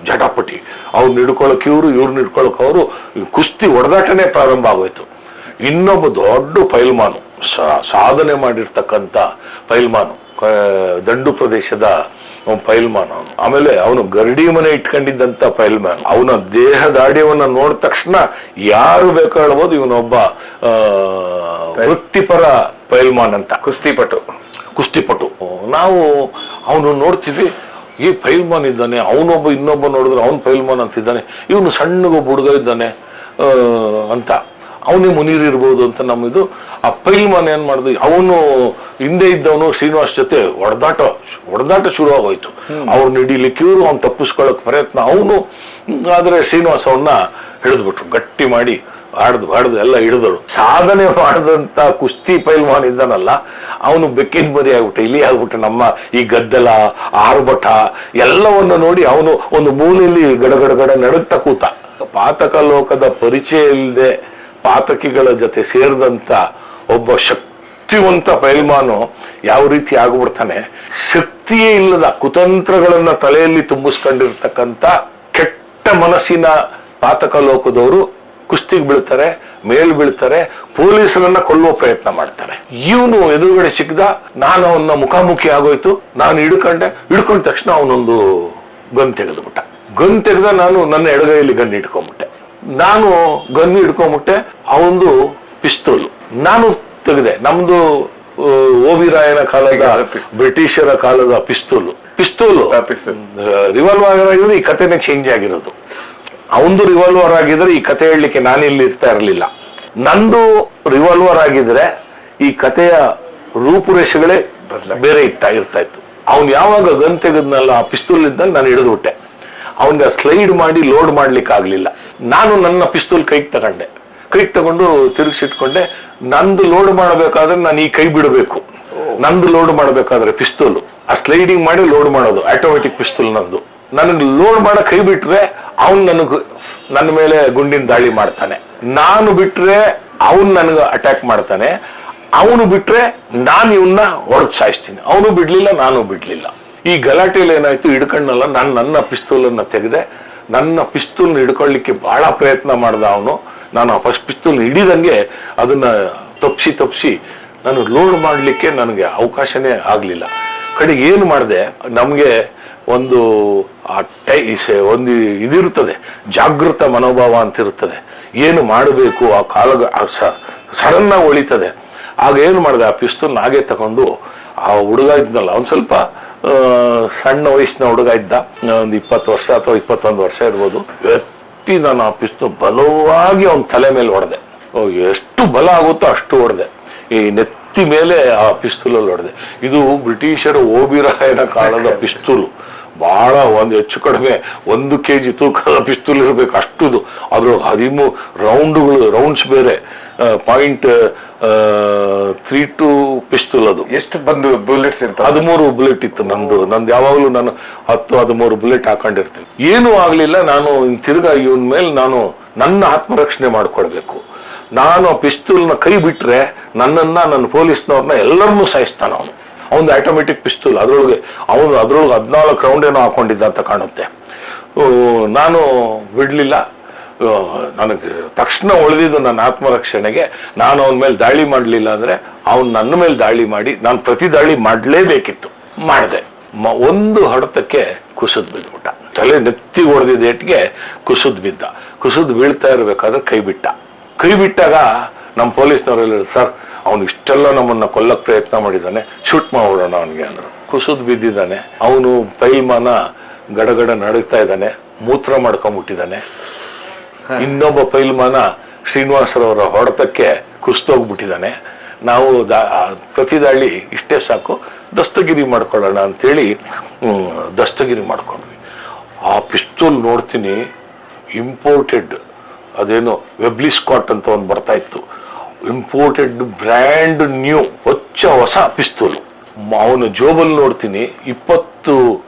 ಜಟಾಪಟಿ, ಅವ್ರನ್ನ ಹಿಡ್ಕೊಳಕ್ ಇವ್ರನ್ನ ಹಿಡ್ಕೊಳಕ್ ಅವರು, ಕುಸ್ತಿ ಹೊಡೆದಾಟನೇ ಪ್ರಾರಂಭ ಆಗೋಯ್ತು. ಇನ್ನೊಬ್ಬ ದೊಡ್ಡ ಪೈಲ್ವಾನು, ಸಾಧನೆ ಮಾಡಿರ್ತಕ್ಕಂಥ ಪೈಲ್ವಾನು, ದಂಡು ಪ್ರದೇಶದ ಪೈಲ್ವಾನ್ ಅವನು. ಆಮೇಲೆ ಅವನು ಗರಡಿ ಮನೆ ಇಟ್ಕೊಂಡಿದ್ದಂತ ಪೈಲ್ವಾನ್. ಅವನ ದೇಹದಾಢ್ಯವನ್ನ ನೋಡಿದ ತಕ್ಷಣ ಯಾರು ಬೇಕೋ ಹೇಳ್ಬೋದು, ಇವನೊಬ್ಬ ವೃತ್ತಿಪರ ಪೈಲ್ವಾನ್ ಅಂತ, ಕುಸ್ತಿಪಟು. ನಾವು ಅವನು ನೋಡ್ತೀವಿ, ಈ ಪೈಲ್ವಾನ್ ಇದ್ದಾನೆ, ಅವನೊಬ್ಬ ಇನ್ನೊಬ್ಬ ನೋಡಿದ್ರೆ ಅವನ್ ಪೈಲ್ವಾನ್ ಅಂತಿದ್ದಾನೆ, ಇವನು ಸಣ್ಣಗೊಬ್ಬ ಹುಡುಗ ಇದ್ದಾನೆ ಅಂತ, ಅವನೇ ಮುನೀರ್ ಇರ್ಬೋದು ಅಂತ ನಮ್ಮಿದು. ಆ ಪೈಲ್ವಾನ್ ಏನ್ ಮಾಡಿದ್ವಿ, ಅವನು ಹಿಂದೆ ಇದ್ದವನು ಶ್ರೀನಿವಾಸ್ ಜೊತೆ ಹೊಡೆದಾಟ ಶುರು ಆಗೋಯ್ತು. ಅವ್ರನ್ನ ಹಿಡಿಲಿಕ್ಕೆ ಇವರು, ಅವ್ನು ತಪ್ಪಿಸ್ಕೊಳ್ಳೋಕೆ ಪ್ರಯತ್ನ ಅವನು. ಆದ್ರೆ ಶ್ರೀನಿವಾಸ್ ಅವನ್ನ ಹಿಡಿದ್ಬಿಟ್ರು, ಗಟ್ಟಿ ಮಾಡಿ ಹಾಡ್ದು ಎಲ್ಲ ಹಿಡಿದ್ರು. ಸಾಧನೆ ಮಾಡಿದಂತ ಕುಸ್ತಿ ಪೈಲ್ವಾನ್ ಇದ್ದಾನಲ್ಲ, ಅವನು ಬೆಕ್ಕಿನ ಬರಿ ಆಗ್ಬಿಟ್ಟ, ಇಲ್ಲಿ ಆಗ್ಬಿಟ್ಟ. ನಮ್ಮ ಈ ಗದ್ದಲ, ಆರ್ಭಟ ಎಲ್ಲವನ್ನು ನೋಡಿ ಅವನು ಒಂದು ಮೂಲೆಯಲ್ಲಿ ಗಡಗಡ ನಡುಗ್ತಾ ಕೂತ. ಪಾತಕ ಲೋಕದ ಪರಿಚಯ ಇಲ್ಲದೆ ಪಾತಕಿಗಳ ಜೊತೆ ಸೇರಿದಂತ ಒಬ್ಬ ಶಕ್ತಿವಂತ ಪೈಲ್ವಾನು ಯಾವ ರೀತಿ ಆಗ್ಬಿಡ್ತಾನೆ, ಶಕ್ತಿಯೇ ಇಲ್ಲದ ಕುತಂತ್ರಗಳನ್ನ ತಲೆಯಲ್ಲಿ ತುಂಬಿಸ್ಕೊಂಡಿರ್ತಕ್ಕಂಥ ಕೆಟ್ಟ ಮನಸ್ಸಿನ ಪಾತಕ ಲೋಕದವರು ಕುಸ್ತಿಗೆ ಬೀಳ್ತಾರೆ, ಬೀಳ್ತಾರೆ, ಪೊಲೀಸರನ್ನ ಕೊಲ್ಲುವ ಪ್ರಯತ್ನ ಮಾಡ್ತಾರೆ. ಇವನು ಎದುರುಗಡೆ ಸಿಕ್ಕದ, ನಾನು ಅವನ್ನ ಮುಖಾಮುಖಿ ಆಗೋಯ್ತು. ನಾನು ಹಿಡ್ಕೊಂಡ ತಕ್ಷಣ ಅವನೊಂದು ಗನ್ ತೆಗೆದ. ನಾನು ನನ್ನ ಎಡಗೈಯಲ್ಲಿ ಗನ್ ಇಟ್ಕೊಂಡ್ಬಿಟ್ಟೆ. ಅವನದು ಪಿಸ್ತೂಲ್ ನಾನು ತೆಗೆದೆ. ನಮ್ದು ಓಬಿರಾಯನ ಕಾಲದ, ಬ್ರಿಟಿಷರ ಕಾಲದ ಪಿಸ್ತೂಲು ರಿವಾಲ್ವರ್ ಆಗಿದ್ರೆ ಈ ಕಥೆನೇ ಚೇಂಜ್ ಆಗಿರೋದು. ಅವನದು ರಿವಾಲ್ವರ್ ಆಗಿದ್ರೆ ಈ ಕಥೆ ಹೇಳಲಿಕ್ಕೆ ನಾನಿಲ್ಲಿ ಇರ್ತಾ ಇರಲಿಲ್ಲ. ನಂದು ರಿವಾಲ್ವರ್ ಆಗಿದ್ರೆ ಈ ಕಥೆಯ ರೂಪುರೇಷೆಗಳೇ ಬೇರೆ ಇರ್ತಾ ಇತ್ತು. ಅವ್ನು ಯಾವಾಗ ಗನ್ ತೆಗೆದ್ನಲ್ಲ, ಆ ಪಿಸ್ತೂಲ್ ಇದ್ದಲ್ಲಿ ನಾನು ಹಿಡಿದ್ಬಿಟ್ಟೆ. ಅವನ್ಗೆ ಸ್ಲೈಡ್ ಮಾಡಿ ಲೋಡ್ ಮಾಡ್ಲಿಕ್ಕೆ ಆಗ್ಲಿಲ್ಲ. ನಾನು ನನ್ನ ಪಿಸ್ತೂಲ್ ಕೈಗೆ ತಗೊಂಡು ತಿರುಗಿಸಿಟ್ಕೊಂಡೆ. ನಂದು ಲೋಡ್ ಮಾಡಬೇಕಾದ್ರೆ ನಾನು ಈ ಕೈ ಬಿಡಬೇಕು. ನಂದು ಲೋಡ್ ಮಾಡಬೇಕಾದ್ರೆ ಪಿಸ್ತೂಲ್ ಆ ಸ್ಲೈಡಿಂಗ್ ಮಾಡಿ ಲೋಡ್ ಮಾಡೋದು, ಆಟೋಮೆಟಿಕ್ ಪಿಸ್ತೂಲ್ ನಂದು. ನನಗೆ ಲೋಡ್ ಮಾಡೋ ಕೈ ಬಿಟ್ರೆ ಅವನ್ ನನ್ನ ಮೇಲೆ ಗುಂಡಿನ ದಾಳಿ ಮಾಡ್ತಾನೆ. ನಾನು ಬಿಟ್ರೆ ಅವನ್ ನನಗೆ ಅಟ್ಯಾಕ್ ಮಾಡ್ತಾನೆ. ಅವನು ಬಿಟ್ರೆ ನಾನು ಇವನ್ನ ಹೊಡೆದು ಸಾಯಿಸ್ತೀನಿ. ಅವನು ಬಿಡ್ಲಿಲ್ಲ, ನಾನು ಬಿಡ್ಲಿಲ್ಲ. ಈ ಗಲಾಟೆಯಲ್ಲಿ ಏನಾಯ್ತು, ಹಿಡ್ಕೊಂಡಲ್ಲ, ನಾನು ನನ್ನ ಪಿಸ್ತೂಲನ್ನ ತೆಗೆದೆ. ನನ್ನ ಪಿಸ್ತೂಲ್ನ ಹಿಡ್ಕೊಳ್ಳಿಕ್ಕೆ ಬಹಳ ಪ್ರಯತ್ನ ಮಾಡ್ದ ಅವನು. ನಾನು ಆ ಫಸ್ಟ್ ಪಿಸ್ತೂಲ್ ಹಿಡಿದಂಗೆ ಅದನ್ನ ತಪ್ಪಿಸಿ ನಾನು ಲೋಡ್ ಮಾಡ್ಲಿಕ್ಕೆ ನನಗೆ ಅವಕಾಶನೇ ಆಗ್ಲಿಲ್ಲ. ಕಡೆಗೆ ಏನು ಮಾಡಿದೆ, ನಮ್ಗೆ ಒಂದು ಇದಿರ್ತದೆ, ಜಾಗೃತ ಮನೋಭಾವ ಅಂತ ಇರ್ತದೆ. ಏನು ಮಾಡಬೇಕು ಆ ಕಾಲ ಸಡನ್ ಆಗಿ ಹೊಳಿತದೆ. ಆಗ ಏನು ಮಾಡಿದೆ, ಆ ಪಿಸ್ತೂಲ್ ಹಾಗೆ ತಗೊಂಡು ಆ ಹುಡುಗ ಇದ್ನಲ್ಲ, ಅವ್ನು ಸ್ವಲ್ಪ ಸಣ್ಣ ವಯಸ್ಸಿನ ಹುಡುಗ ಇದ್ದ, ಒಂದು 20 ವರ್ಷ ಅಥವಾ 21 ವರ್ಷ ಇರ್ಬೋದು. ಎತ್ತಿ ನಾನು ಆ ಪಿಸ್ತೂಲ್ ಬಲವಾಗಿ ಅವನ ತಲೆ ಮೇಲೆ ಹೊಡೆದೆ. ಎಷ್ಟು ಬಲ ಆಗುತ್ತೋ ಅಷ್ಟು ಹೊಡೆದೆ. ಈ ನೆತ್ತಿ ಮೇಲೆ ಆ ಪಿಸ್ತೂಲಲ್ಲಿ ಹೊಡೆದೆ. ಇದು ಬ್ರಿಟಿಷರ ಓಬಿರಾಯನ ಕಾಲದ ಪಿಸ್ತೂಲು. ಬಹಳ ಹೆಚ್ಚು ಕಡಿಮೆ 1 kg ತೂಕದ ಪಿಸ್ತೂಲ್ ಇರಬೇಕು ಅಷ್ಟುದು. ಅದ್ರ 13 ರೌಂಡ್ಸ್ ಬೇರೆ, .32 ಪಿಸ್ತೂಲ್. ಅದು ಎಷ್ಟು ಬಂದು ಬುಲೆಟ್ಸ್ ಇರ್ತದೆ? 13 ಬುಲೆಟ್ ಇತ್ತು ನಂದು ಯಾವಾಗಲೂ ನಾನು 10-13 ಬುಲೆಟ್ ಹಾಕೊಂಡಿರ್ತೀನಿ. ಏನೂ ಆಗ್ಲಿಲ್ಲ. ನಾನು ತಿರ್ಗಾ ಇವನ್ ಮೇಲೆ ನಾನು ನನ್ನ ಆತ್ಮರಕ್ಷಣೆ ಮಾಡ್ಕೊಳ್ಬೇಕು. ನಾನು ಆ ಪಿಸ್ತೂಲ್ನ ಕೈ ಬಿಟ್ರೆ ನನ್ನ ಪೊಲೀಸ್ನವ್ರನ್ನ ಎಲ್ಲರನ್ನೂ ಸಾಯಿಸ್ತಾನ ಅವನು. ಅವನು ಆಟೋಮೆಟಿಕ್ ಪಿಸ್ತೂಲ್, ಅದ್ರೊಳಗೆ 14 ರೌಂಡ್ ಏನೋ ಹಾಕೊಂಡಿದ್ದ ಅಂತ ಕಾಣುತ್ತೆ. ನಾನು ಬಿಡ್ಲಿಲ್ಲ. ನನಗೆ ತಕ್ಷಣ ಉಳಿದಿದ್ದು ನನ್ನ ಆತ್ಮರಕ್ಷಣೆಗೆ. ನಾನು ಅವನ ಮೇಲೆ ದಾಳಿ ಮಾಡಲಿಲ್ಲ ಅಂದ್ರೆ ಅವನು ನನ್ನ ಮೇಲೆ ದಾಳಿ ಮಾಡಿ ನಾನು ಪ್ರತಿ ದಾಳಿ ಮಾಡಲೇಬೇಕಿತ್ತು. ಮಾಡಿದೆ. ಒಂದು ಹೊಡೆತಕ್ಕೆ ಕುಸಿದ್ ಬಿದ್ಬಿಟ್ಟ. ತಲೆ ನೆತ್ತಿ ಹೊಡೆದಿದ್ದ ಏಟ್ಗೆ ಕುಸಿದ್ ಬೀಳ್ತಾ ಇರ್ಬೇಕಾದ್ರೆ ಕೈ ಬಿಟ್ಟಾಗ ನಮ್ಮ ಪೊಲೀಸ್ನವರೆಲ್ಲ, ಸರ್ ಅವನು ಇಷ್ಟೆಲ್ಲ ನಮ್ಮನ್ನ ಕೊಲ್ಲಕ್ ಪ್ರಯತ್ನ ಮಾಡಿದ್ದಾನೆ, ಶೂಟ್ ಮಾಡೋಣ ಅವನಿಗೆ ಅಂದ್ರು. ಕುಸಿದು ಬಿದ್ದಿದ್ದಾನೆ. ಅವನು ಪೈಲ್ಮಾನ ಗಡಗಡ ನಡುಗ್ತಾ ಇದ್ದಾನೆ, ಮೂತ್ರ ಮಾಡ್ಕೊಂಡ್ಬಿಟ್ಟಿದ್ದಾನೆ. ಇನ್ನೊಬ್ಬ ಪೈಲ್ಮಾನ ಶ್ರೀನಿವಾಸರವರ ಹೊಡೆತಕ್ಕೆ ಕುಸ್ತೋಗ್ಬಿಟ್ಟಿದ್ದಾನೆ. ನಾವು ಪ್ರತಿದಾಳಿ ಇಷ್ಟೇ ಸಾಕು, ದಸ್ತಗಿರಿ ಮಾಡ್ಕೊಳ್ಳೋಣ ಅಂತೇಳಿ ದಸ್ತಗಿರಿ ಮಾಡ್ಕೊಂಡ್ವಿ. ಆ ಪಿಸ್ತೂಲ್ ನೋಡ್ತೀನಿ, ಇಂಪೋರ್ಟೆಡ್, ಅದೇನೋ ವೆಬ್ಲಿ ಸ್ಕಾಟ್ ಅಂತ ಒಂದು ಬರ್ತಾ ಇತ್ತು, ಇಂಪೋರ್ಟೆಡ್ ಬ್ರ್ಯಾಂಡ್ ನ್ಯೂ ಹೊಸ ಪಿಸ್ತೂಲ್. ಅವನ ಜೋಬಲ್ಲಿ ನೋಡ್ತೀನಿ 20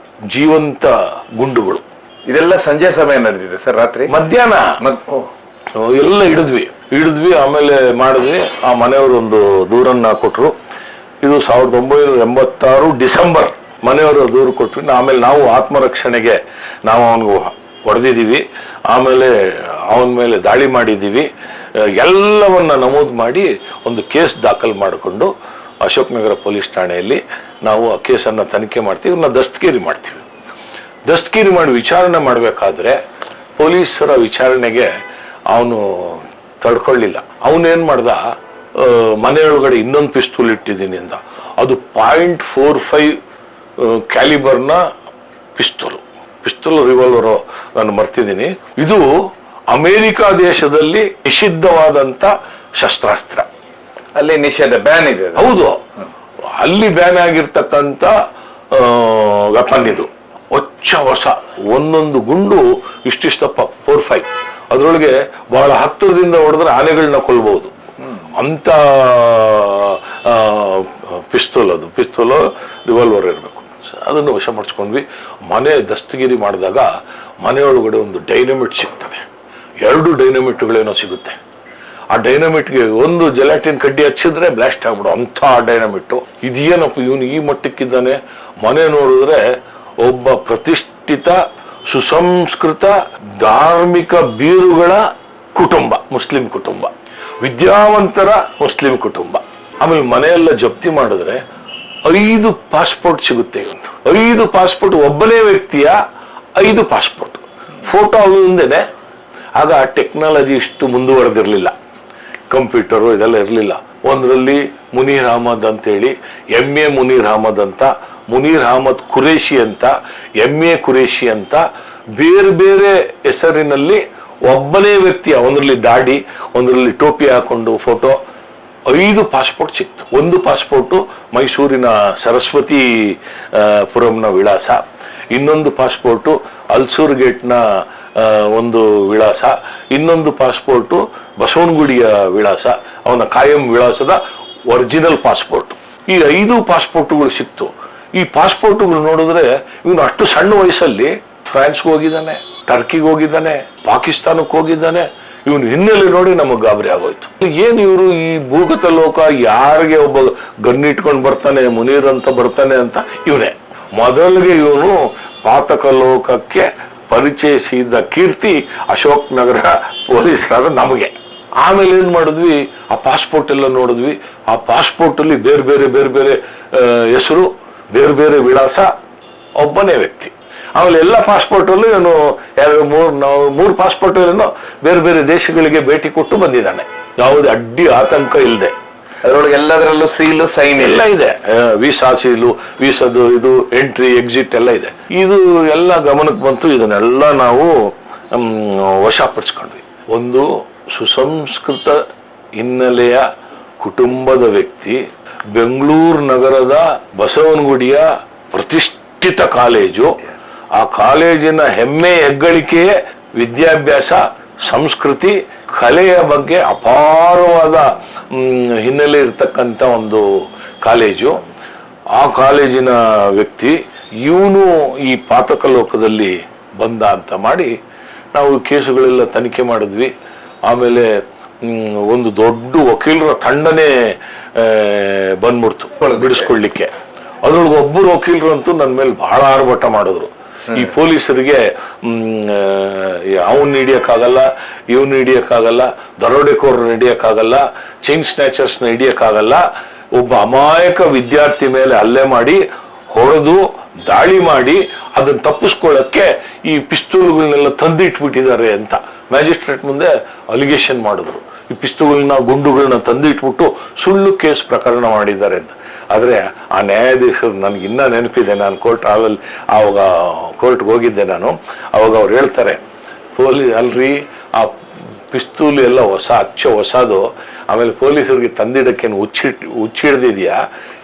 ಜೀವಂತ ಗುಂಡುಗಳು. ಇದೆಲ್ಲ ಸಂಜೆ ಸಮಯ ನಡೆದಿದೆ ಸರ್, ರಾತ್ರಿ ಮಧ್ಯಾಹ್ನ ಎಲ್ಲ ಹಿಡಿದ್ವಿ. ಆಮೇಲೆ ಮಾಡಿದ್ವಿ. ಆ ಮನೆಯವರು ಒಂದು ದೂರನ್ನ ಕೊಟ್ರು. ಇದು 1986 ಡಿಸೆಂಬರ್ ಮನೆಯವರು ದೂರು ಕೊಟ್ವಿ. ಆಮೇಲೆ ನಾವು ಆತ್ಮರಕ್ಷಣೆಗೆ ನಾವು ಅವನಿಗೆ ಹೊಡೆದಿದ್ದೀವಿ, ಆಮೇಲೆ ಅವನ ಮೇಲೆ ದಾಳಿ ಮಾಡಿದ್ದೀವಿ, ಎಲ್ಲವನ್ನ ನಮೂದು ಮಾಡಿ ಒಂದು ಕೇಸ್ ದಾಖಲು ಮಾಡಿಕೊಂಡು ಅಶೋಕ್ ನಗರ ಪೊಲೀಸ್ ಠಾಣೆಯಲ್ಲಿ ನಾವು ಆ ಕೇಸನ್ನು ತನಿಖೆ ಮಾಡ್ತೀವಿ. ಇವನ್ನ ದಸ್ತಗಿರಿ ಮಾಡ್ತೀವಿ. ದಸ್ತಗಿರಿ ಮಾಡಿ ವಿಚಾರಣೆ ಮಾಡಬೇಕಾದ್ರೆ ಪೊಲೀಸರ ವಿಚಾರಣೆಗೆ ಅವನು ತಡ್ಕೊಳ್ಳಿಲ್ಲ. ಅವನೇನು ಮಾಡ್ದ, ಮನೆಯೊಳಗಡೆ ಇನ್ನೊಂದು ಪಿಸ್ತೂಲ್ ಇಟ್ಟಿದ್ದೀನಿ ಅಂದ. ಅದು .45 ಕ್ಯಾಲಿಬರ್ನ ಪಿಸ್ತೂಲ್ ರಿವಾಲ್ವರು ನಾನು ಮರ್ತಿದ್ದೀನಿ. ಇದು ಅಮೆರಿಕ ದೇಶದಲ್ಲಿ ನಿಷಿದ್ಧವಾದಂತ ಶಸ್ತ್ರಾಸ್ತ್ರ. ಅಲ್ಲಿ ನಿಷೇಧ, ಬ್ಯಾನ್ ಇದೆ. ಹೌದು, ಅಲ್ಲಿ ಬ್ಯಾನ್ ಆಗಿರ್ತಕ್ಕಂಥ ವೆಪನ್ ಇದು. ಹೊಸ ಒಂದೊಂದು ಗುಂಡು ಇಷ್ಟಿಷ್ಟಪ್ಪ, 4-5. ಅದರೊಳಗೆ ಬಹಳ ಹತ್ತಿರದಿಂದ ಹೊಡೆದ್ರೆ ಆನೆಗಳನ್ನ ಕೊಲ್ಬಹುದು ಅಂತ ಪಿಸ್ತೂಲು ರಿವಾಲ್ವರ್ ಇರಬೇಕು. ಅದನ್ನು ವಶಪಡಿಸ್ಕೊಂಡ್ವಿ. ಮನೆ ದಸ್ತಗಿರಿ ಮಾಡಿದಾಗ ಮನೆಯೊಳಗಡೆ ಒಂದು ಡೈನಮಿಟ್ ಸಿಗ್ತದೆ. 2 ಡೈನಮಿಟ್ಗಳೇನೋ ಸಿಗುತ್ತೆ. ಆ ಡೈನಮಿಟ್ಗೆ ಒಂದು ಜೆಲಾಟಿನ್ ಕಡ್ಡಿ ಹಚ್ಚಿದ್ರೆ ಬ್ಲಾಸ್ಟ್ ಆಗ್ಬಿಡು ಅಂಥ ಡೈನಮಿಟ್ಟು. ಇದೇನಪ್ಪ ಇವನು ಈ ಮಟ್ಟಕ್ಕಿದ್ದಾನೆ. ಮನೆ ನೋಡಿದ್ರೆ ಒಬ್ಬ ಪ್ರತಿಷ್ಠಿತ ಸುಸಂಸ್ಕೃತ ಧಾರ್ಮಿಕ ಬೀರುಗಳ ಕುಟುಂಬ, ಮುಸ್ಲಿಂ ಕುಟುಂಬ, ವಿದ್ಯಾವಂತರ ಮುಸ್ಲಿಂ ಕುಟುಂಬ. ಆಮೇಲೆ ಮನೆಯೆಲ್ಲ ಜಪ್ತಿ ಮಾಡಿದ್ರೆ 5 ಪಾಸ್ಪೋರ್ಟ್ ಸಿಗುತ್ತೆ. ಇವನು 5 ಪಾಸ್ಪೋರ್ಟ್, ಒಬ್ಬನೇ ವ್ಯಕ್ತಿಯ 5 ಪಾಸ್ಪೋರ್ಟ್, ಫೋಟೋ ಮುಂದೆನೆ. ಆಗ ಟೆಕ್ನಾಲಜಿ ಇಷ್ಟು ಮುಂದುವರೆದಿರಲಿಲ್ಲ, ಕಂಪ್ಯೂಟರು ಇದೆಲ್ಲ ಇರಲಿಲ್ಲ. ಒಂದರಲ್ಲಿ ಮುನೀರ್ ಅಹಮದ್ ಅಂತೇಳಿ, MA ಮುನೀರ್ ಅಹಮದ್ ಅಂತ, ಮುನೀರ್ ಅಹಮದ್ ಕುರೇಶಿ ಅಂತ, MA ಕುರೇಶಿ ಅಂತ, ಬೇರೆ ಬೇರೆ ಹೆಸರಿನಲ್ಲಿ ಒಬ್ಬನೇ ವ್ಯಕ್ತಿಯ, ಒಂದರಲ್ಲಿ ದಾಡಿ, ಒಂದರಲ್ಲಿ ಟೋಪಿ ಹಾಕೊಂಡು ಫೋಟೋ, 5 ಪಾಸ್ಪೋರ್ಟ್ ಸಿಕ್ತು. ಒಂದು ಪಾಸ್ಪೋರ್ಟು ಮೈಸೂರಿನ ಸರಸ್ವತಿ ಪುರಂನ ವಿಳಾಸ, ಇನ್ನೊಂದು ಪಾಸ್ಪೋರ್ಟು ಅಲ್ಸೂರ್ ಗೇಟ್ನ ಒಂದು ವಿಳಾಸ, ಇನ್ನೊಂದು ಪಾಸ್ಪೋರ್ಟು ಬಸವನಗುಡಿಯ ವಿಳಾಸ, ಅವನ ಕಾಯಂ ವಿಳಾಸದ ಒರಿಜಿನಲ್ ಪಾಸ್ಪೋರ್ಟ್. ಈ 5 ಪಾಸ್ಪೋರ್ಟುಗಳು ಸಿಕ್ತು. ಈ ಪಾಸ್ಪೋರ್ಟುಗಳು ನೋಡಿದ್ರೆ ಇವನು ಅಷ್ಟು ಸಣ್ಣ ವಯಸ್ಸಲ್ಲಿ ಫ್ರಾನ್ಸ್ಗೆ ಹೋಗಿದ್ದಾನೆ, ಟರ್ಕಿಗೆ ಹೋಗಿದ್ದಾನೆ, ಪಾಕಿಸ್ತಾನಕ್ಕೆ ಹೋಗಿದ್ದಾನೆ. ಇವನು ಹಿನ್ನೆಲೆ ನೋಡಿ ನಮಗೆ ಗಾಬರಿ ಆಗೋಯ್ತು. ಏನ್ ಇವರು ಈ ಭೂಗತ ಲೋಕ ಯಾರಿಗೆ ಒಬ್ಬ ಗನ್ನಿಟ್ಕೊಂಡು ಬರ್ತಾನೆ, ಮುನೀರ್ ಅಂತ ಬರ್ತಾನೆ ಅಂತ. ಇವನೇ ಮೊದಲಿಗೆ ಇವನು ಪಾತಕ ಲೋಕಕ್ಕೆ ಪರಿಚಯಿಸಿದ ಕೀರ್ತಿ ಅಶೋಕ್ ನಗರ ಪೊಲೀಸರಾದ ನಮಗೆ. ಆಮೇಲೆ ಏನ್ ಮಾಡಿದ್ವಿ, ಆ ಪಾಸ್ಪೋರ್ಟ್ ಎಲ್ಲ ನೋಡಿದ್ವಿ. ಆ ಪಾಸ್ಪೋರ್ಟ್ ಅಲ್ಲಿ ಬೇರೆ ಬೇರೆ ಹೆಸರು, ಬೇರೆ ಬೇರೆ ವಿಳಾಸ, ಒಬ್ಬನೇ ವ್ಯಕ್ತಿ. ಆಮೇಲೆ ಎಲ್ಲ ಪಾಸ್ಪೋರ್ಟ್ ಅಲ್ಲೂ ಇವನು 3 ಪಾಸ್ಪೋರ್ಟ್ ಏನೋ ಬೇರೆ ಬೇರೆ ದೇಶಗಳಿಗೆ ಭೇಟಿ ಕೊಟ್ಟು ಬಂದಿದ್ದಾನೆ. ಯಾವುದೇ ಅಡ್ಡಿ ಆತಂಕ ಇಲ್ಲದೆ. ಅದರೊಳಗೆ ಎಲ್ಲದರಲ್ಲೂ ಸೀಲು, ಸೈನ್ ಎಲ್ಲ ಇದೆ. ವೀಸಾ ಸೀಲು, ವೀಸಾದು ಇದು ಎಂಟ್ರಿ ಎಕ್ಸಿಟ್ ಎಲ್ಲ ಇದೆ. ಇದು ಎಲ್ಲ ಗಮನಕ್ಕೆ ಬಂತು. ಇದನ್ನೆಲ್ಲ ನಾವು ವಶಪಡಿಸ್ಕೊಂಡ್ವಿ. ಒಂದು ಸುಸಂಸ್ಕೃತ ಹಿನ್ನೆಲೆಯ ಕುಟುಂಬದ ವ್ಯಕ್ತಿ, ಬೆಂಗಳೂರು ನಗರದ ಬಸವನಗುಡಿಯ ಪ್ರತಿಷ್ಠಿತ ಕಾಲೇಜು, ಆ ಕಾಲೇಜಿನ ಹೆಮ್ಮೆ ಹೆಗ್ಗಳಿಕೆಯೇ ವಿದ್ಯಾಭ್ಯಾಸ, ಸಂಸ್ಕೃತಿ, ಕಲೆಯ ಬಗ್ಗೆ ಅಪಾರವಾದ ಹಿನ್ನೆಲೆ ಇರ್ತಕ್ಕಂಥ ಒಂದು ಕಾಲೇಜು. ಆ ಕಾಲೇಜಿನ ವ್ಯಕ್ತಿ ಇವನು ಈ ಪಾತಕ ಲೋಕದಲ್ಲಿ ಬಂದ ಅಂತ ಮಾಡಿ ನಾವು ಕೇಸುಗಳೆಲ್ಲ ತನಿಖೆ ಮಾಡಿದ್ವಿ. ಆಮೇಲೆ ಒಂದು ದೊಡ್ಡ ವಕೀಲರ ತಂಡನೇ ಬಂದ್ಬಿಡ್ತು ಬಿಡಿಸ್ಕೊಳ್ಳಿಕ್ಕೆ. ಅದ್ರೊಳಗೆ ಒಬ್ಬರು ವಕೀಲರಂತೂ ನನ್ನ ಮೇಲೆ ಬಹಳ ಆರ್ಭಟ ಮಾಡಿದ್ರು. ಈ ಪೊಲೀಸರಿಗೆ ಅವನ್ ಹಿಡಿಯಕ್ಕಾಗಲ್ಲ, ಇವನ್ ಹಿಡಿಯಕ್ಕಾಗಲ್ಲ, ದರೋಡೆಕೋರನ್ನ ಹಿಡಿಯಕ್ಕಾಗಲ್ಲ, ಚೈನ್ ಸ್ನ್ಯಾಚರ್ಸ್ನ ಹಿಡಿಯಕ್ಕಾಗಲ್ಲ. ಒಬ್ಬ ಅಮಾಯಕ ವಿದ್ಯಾರ್ಥಿ ಮೇಲೆ ಹಲ್ಲೆ ಮಾಡಿ ಹೊಡೆದು ದಾಳಿ ಮಾಡಿ ಅದನ್ನ ತಪ್ಪಿಸ್ಕೊಳ್ಳಕ್ಕೆ ಈ ಪಿಸ್ತೂಲ್ಗಳನ್ನೆಲ್ಲ ತಂದಿಟ್ಬಿಟ್ಟಿದ್ದಾರೆ ಅಂತ ಮ್ಯಾಜಿಸ್ಟ್ರೇಟ್ ಮುಂದೆ ಅಲಿಗೇಷನ್ ಮಾಡಿದ್ರು. ಈ ಪಿಸ್ತೂಲ್ನ ಗುಂಡುಗಳನ್ನ ತಂದಿಟ್ಬಿಟ್ಟು ಸುಳ್ಳು ಕೇಸ್ ಪ್ರಕರಣ ಮಾಡಿದ್ದಾರೆ ಅಂತ. ಆದ್ರೆ ಆ ನ್ಯಾಯಾಧೀಶರು ನನಗೆ ಇನ್ನೂ ನೆನಪಿದೆ, ನಾನು ಆವಾಗ ಕೋರ್ಟ್ಗೆ ಹೋಗಿದ್ದೆ ನಾನು. ಅವಾಗ ಅವ್ರು ಹೇಳ್ತಾರೆ, ಅಲ್ರಿ ಆ ಪಿಸ್ತೂಲ್ ಎಲ್ಲ ಹೊಸದು, ಆಮೇಲೆ ಪೊಲೀಸರಿಗೆ ತಂದಿಡಕ್ಕೆ ಹುಚ್ಚಿಡ್ದಿದ್ಯಾ,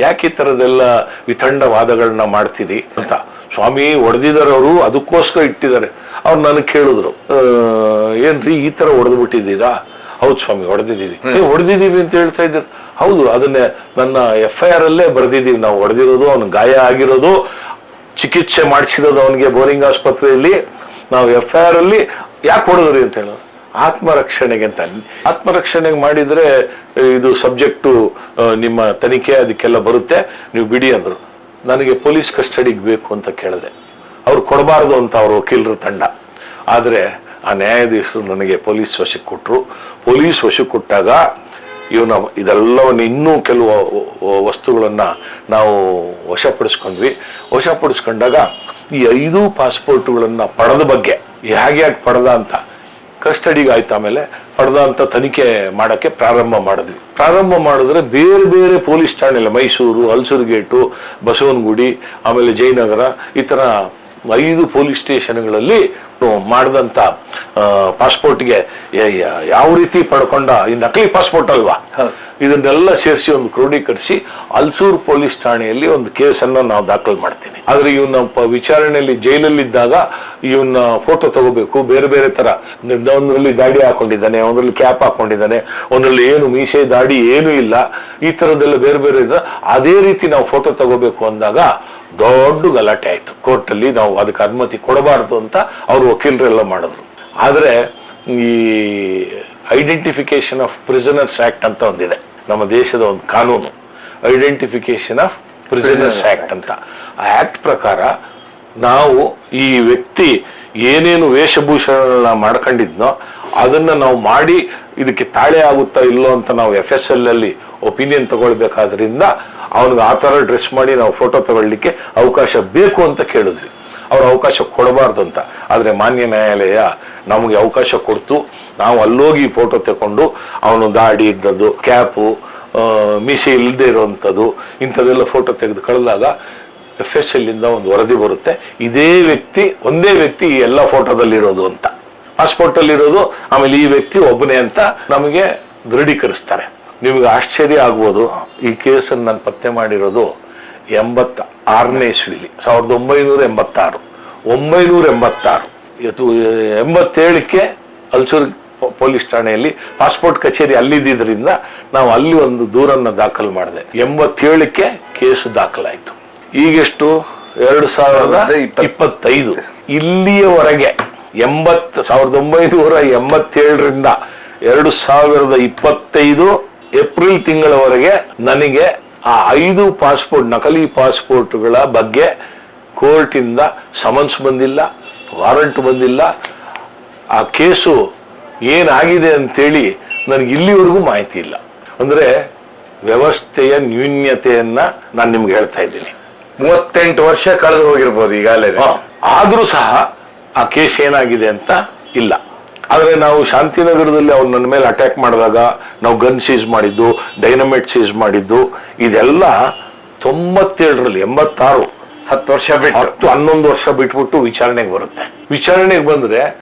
ಯಾಕೆ ಈ ಥರದ್ದೆಲ್ಲ ವಿತಂಡವಾದಗಳನ್ನ ಮಾಡ್ತಿದಿ ಅಂತ. ಸ್ವಾಮಿ ಹೊಡೆದಿದ್ದಾರೆ ಅದಕ್ಕೋಸ್ಕರ ಇಟ್ಟಿದ್ದಾರೆ. ಅವ್ರು ನನಗೆ ಕೇಳಿದ್ರು, ಏನ್ರಿ ಈ ಥರ ಹೊಡೆದ್ಬಿಟ್ಟಿದ್ದೀರಾ? ಹೌದು ಸ್ವಾಮಿ ಹೊಡೆದಿದ್ದೀವಿ ಅಂತ ಹೇಳ್ತಾ ಇದ್ದೀರ? ಹೌದು, ಅದನ್ನೇ ನನ್ನ FIR ಅಲ್ಲೇ ಬರ್ದಿದ್ದೀವಿ ನಾವು. ಹೊಡೆದಿರೋದು, ಅವ್ನ ಗಾಯ ಆಗಿರೋದು, ಚಿಕಿತ್ಸೆ ಮಾಡಿಸಿರೋದು ಅವನಿಗೆ ಬೋರಿಂಗ್ ಆಸ್ಪತ್ರೆಯಲ್ಲಿ. ನಾವು FIR ಅಲ್ಲಿ ಯಾಕೆ ಹೊಡೆದ್ರಿ ಅಂತ ಹೇಳೋದು, ಆತ್ಮರಕ್ಷಣೆಗೆ ಅಂತ. ಆತ್ಮರಕ್ಷಣೆಗೆ ಮಾಡಿದ್ರೆ ಇದು ಸಬ್ಜೆಕ್ಟು ನಿಮ್ಮ ತನಿಖೆ ಅದಕ್ಕೆಲ್ಲ ಬರುತ್ತೆ, ನೀವು ಬಿಡಿ ಅಂದ್ರು. ನನಗೆ ಪೊಲೀಸ್ ಕಸ್ಟಡಿಗೆ ಬೇಕು ಅಂತ ಕೇಳಿದೆ. ಅವ್ರು ಕೊಡಬಾರ್ದು ಅಂತ ಅವ್ರ ವಕೀಲರ ತಂಡ. ಆದರೆ ಆ ನ್ಯಾಯಾಧೀಶರು ನನಗೆ ಪೊಲೀಸ್ ವಶಕ್ಕೆ ಕೊಟ್ಟರು. ಪೊಲೀಸ್ ವಶಕ್ಕೆ ಕೊಟ್ಟಾಗ ಇದೆಲ್ಲವನ್ನು ಇನ್ನೂ ಕೆಲವು ವಸ್ತುಗಳನ್ನ ನಾವು ವಶಪಡಿಸ್ಕೊಂಡಾಗ ಈ 5 ಪಾಸ್ಪೋರ್ಟ್ಗಳನ್ನ ಪಡೆದ ಬಗ್ಗೆ ಹೇಗೆ ಪಡೆದ ಅಂತ ಕಸ್ಟಡಿಗೆ ಆಯ್ತು. ಆಮೇಲೆ ಪಡೆದ ಅಂತ ತನಿಖೆ ಮಾಡಕ್ಕೆ ಪ್ರಾರಂಭ ಮಾಡಿದ್ರೆ ಬೇರೆ ಬೇರೆ ಪೊಲೀಸ್ ಠಾಣೆಲ್ಲ, ಮೈಸೂರು, ಹಲಸೂರುಗೇಟು, ಬಸವನಗುಡಿ, ಆಮೇಲೆ ಜಯನಗರ, ಈ ತರ 5 ಪೊಲೀಸ್ ಸ್ಟೇಷನ್ಗಳಲ್ಲಿ ಮಾಡಿದಂತ ಪಾಸ್ಪೋರ್ಟ್ಗೆ ಯಾವ ರೀತಿ ಪಡ್ಕೊಂಡ, ಈ ನಕಲಿ ಪಾಸ್ಪೋರ್ಟ್ ಅಲ್ವಾ, ಇದನ್ನೆಲ್ಲ ಸೇರಿಸಿ ಒಂದು ಕ್ರೋಢೀಕರಿಸಿ ಹಲಸೂರು ಪೊಲೀಸ್ ಠಾಣೆಯಲ್ಲಿ ಒಂದು ಕೇಸನ್ನ ನಾವು ದಾಖಲು ಮಾಡ್ತೀನಿ. ಆದ್ರೆ ಇವನ್ನ ವಿಚಾರಣೆಯಲ್ಲಿ ಜೈಲಲ್ಲಿದ್ದಾಗ ಇವನ್ನ ಫೋಟೋ ತಗೋಬೇಕು, ಬೇರೆ ಬೇರೆ ತರ. ಒಂದ್ರಲ್ಲಿ ದಾಡಿ ಹಾಕೊಂಡಿದ್ದಾನೆ, ಒಂದ್ರಲ್ಲಿ ಕ್ಯಾಪ್ ಹಾಕೊಂಡಿದ್ದಾನೆ, ಒಂದ್ರಲ್ಲಿ ಏನು ಮೀಸೆ ದಾಡಿ ಏನೂ ಇಲ್ಲ, ಈ ತರದೆಲ್ಲ ಬೇರೆ ಬೇರೆ ಇದೆ. ಅದೇ ರೀತಿ ನಾವು ಫೋಟೋ ತಗೋಬೇಕು ಅಂದಾಗ ದೊಡ್ಡ ಗಲಾಟೆ ಆಯ್ತು ಕೋರ್ಟಲ್ಲಿ. ನಾವು ಅದಕ್ಕೆ ಅನುಮತಿ ಕೊಡಬಾರ್ದು ಅಂತ ಅವ್ರು ವಕೀಲರೆಲ್ಲ ಮಾಡಿದ್ರು. ಆದ್ರೆ ಈ ಐಡೆಂಟಿಫಿಕೇಶನ್ ಆಫ್ ಪ್ರಿಸನರ್ಸ್ ಆಕ್ಟ್ ಅಂತ ಒಂದಿದೆ ನಮ್ಮ ದೇಶದ ಒಂದು ಕಾನೂನು, ಐಡೆಂಟಿಫಿಕೇಶನ್ ಆಫ್ ಪ್ರಿಸನರ್ಸ್ ಆಕ್ಟ್ ಅಂತ. ಆ ಆಕ್ಟ್ ಪ್ರಕಾರ ನಾವು ಈ ವ್ಯಕ್ತಿ ಏನೇನು ವೇಷಭೂಷಣ ಮಾಡ್ಕೊಂಡಿದ್ನೋ ಅದನ್ನ ನಾವು ಮಾಡಿ ಇದಕ್ಕೆ ತಾಳೆ ಆಗುತ್ತಾ ಇಲ್ಲೋ ಅಂತ ನಾವು FSL ಅಲ್ಲಿ ಒಪಿನಿಯನ್ ತಗೊಳ್ಬೇಕಾದ್ರಿಂದ ಅವನಿಗೆ ಆ ಥರ ಡ್ರೆಸ್ ಮಾಡಿ ನಾವು ಫೋಟೋ ತಗೊಳ್ಳಿಕ್ಕೆ ಅವಕಾಶ ಬೇಕು ಅಂತ ಕೇಳಿದ್ವಿ. ಅವ್ರು ಅವಕಾಶ ಕೊಡಬಾರ್ದು ಅಂತ. ಆದರೆ ಮಾನ್ಯ ನ್ಯಾಯಾಲಯ ನಮಗೆ ಅವಕಾಶ ಕೊಡ್ತು. ನಾವು ಅಲ್ಲೋಗಿ ಫೋಟೋ ತಗೊಂಡು ಅವನು ದಾಡಿ ಇದ್ದದ್ದು, ಕ್ಯಾಪು, ಮೀಸೆ ಇಲ್ಲದೆ ಇರುವಂಥದ್ದು, ಇಂಥದ್ದೆಲ್ಲ ಫೋಟೋ ತೆಗೆದು ಕಳೆದಾಗ FSL ಇಂದ ಒಂದು ವರದಿ ಬರುತ್ತೆ, ಇದೇ ವ್ಯಕ್ತಿ ಒಂದೇ ವ್ಯಕ್ತಿ ಈ ಎಲ್ಲ ಫೋಟೋದಲ್ಲಿರೋದು ಅಂತ, ಪಾಸ್ಪೋರ್ಟ್ ಅಲ್ಲಿರೋದು, ಆಮೇಲೆ ಈ ವ್ಯಕ್ತಿ ಒಬ್ಬನೇ ಅಂತ ನಮಗೆ ದೃಢೀಕರಿಸ್ತಾರೆ. ನಿಮಗೆ ಆಶ್ಚರ್ಯ ಆಗ್ಬೋದು, ಈ ಕೇಸನ್ನು ನಾನು ಪತ್ತೆ ಮಾಡಿರೋದು 86ನೇ ಇಸ್ವಿಲಿ, 1986. 986 ಇವತ್ತು 87ಕ್ಕೆ ಹಲಸೂರು ಪೊಲೀಸ್ ಠಾಣೆಯಲ್ಲಿ ಪಾಸ್ಪೋರ್ಟ್ ಕಚೇರಿ ಅಲ್ಲಿದ್ದರಿಂದ ನಾವು ಅಲ್ಲಿ ಒಂದು ದೂರನ್ನ ದಾಖಲು ಮಾಡಿದೆ. 87ಕ್ಕೆ ಕೇಸು ದಾಖಲಾಯಿತು. ಈಗೆಷ್ಟು 2025. ಇಲ್ಲಿಯವರೆಗೆ 1987ರಿಂದ 2025 ಏಪ್ರಿಲ್ ತಿಂಗಳವರೆಗೆ ನನಗೆ ಆ 5 ಪಾಸ್ಪೋರ್ಟ್, ನಕಲಿ ಪಾಸ್ಪೋರ್ಟ್ಗಳ ಬಗ್ಗೆ ಕೋರ್ಟಿಂದ ಸಮನ್ಸ್ ಬಂದಿಲ್ಲ, ವಾರಂಟ್ ಬಂದಿಲ್ಲ. ಆ ಕೇಸು ಏನಾಗಿದೆ ಅಂತೇಳಿ ನನಗೆ ಇಲ್ಲಿವರೆಗೂ ಮಾಹಿತಿ ಇಲ್ಲ. ಅಂದ್ರೆ ವ್ಯವಸ್ಥೆಯ ನ್ಯೂನ್ಯತೆಯನ್ನ ನಾನು ನಿಮ್ಗೆ ಹೇಳ್ತಾ ಇದ್ದೀನಿ. 38 ವರ್ಷ ಕಳೆದು ಹೋಗಿರ್ಬೋದು ಈಗಾಗಲೇ. ಆದ್ರೂ ಸಹ ಆ ಕೇಸ್ ಏನಾಗಿದೆ ಅಂತ ಇಲ್ಲ. ಆದ್ರೆ ನಾವು ಶಾಂತಿನಗರದಲ್ಲಿ ಅವ್ರು ನನ್ನ ಮೇಲೆ ಅಟ್ಯಾಕ್ ಮಾಡಿದಾಗ ನಾವು ಗನ್ ಸೀಸ್ ಮಾಡಿದ್ದು, ಡೈನಮೈಟ್ ಸೀಸ್ ಮಾಡಿದ್ದು, ಇದೆಲ್ಲ 97ರಲ್ಲಿ 86, 10 ವರ್ಷ ಬಿಟ್ಟು 11 ವರ್ಷ ಬಿಟ್ಬಿಟ್ಟು ವಿಚಾರಣೆಗೆ ಬರುತ್ತೆ. ವಿಚಾರಣೆಗೆ ಬಂದ್ರೆ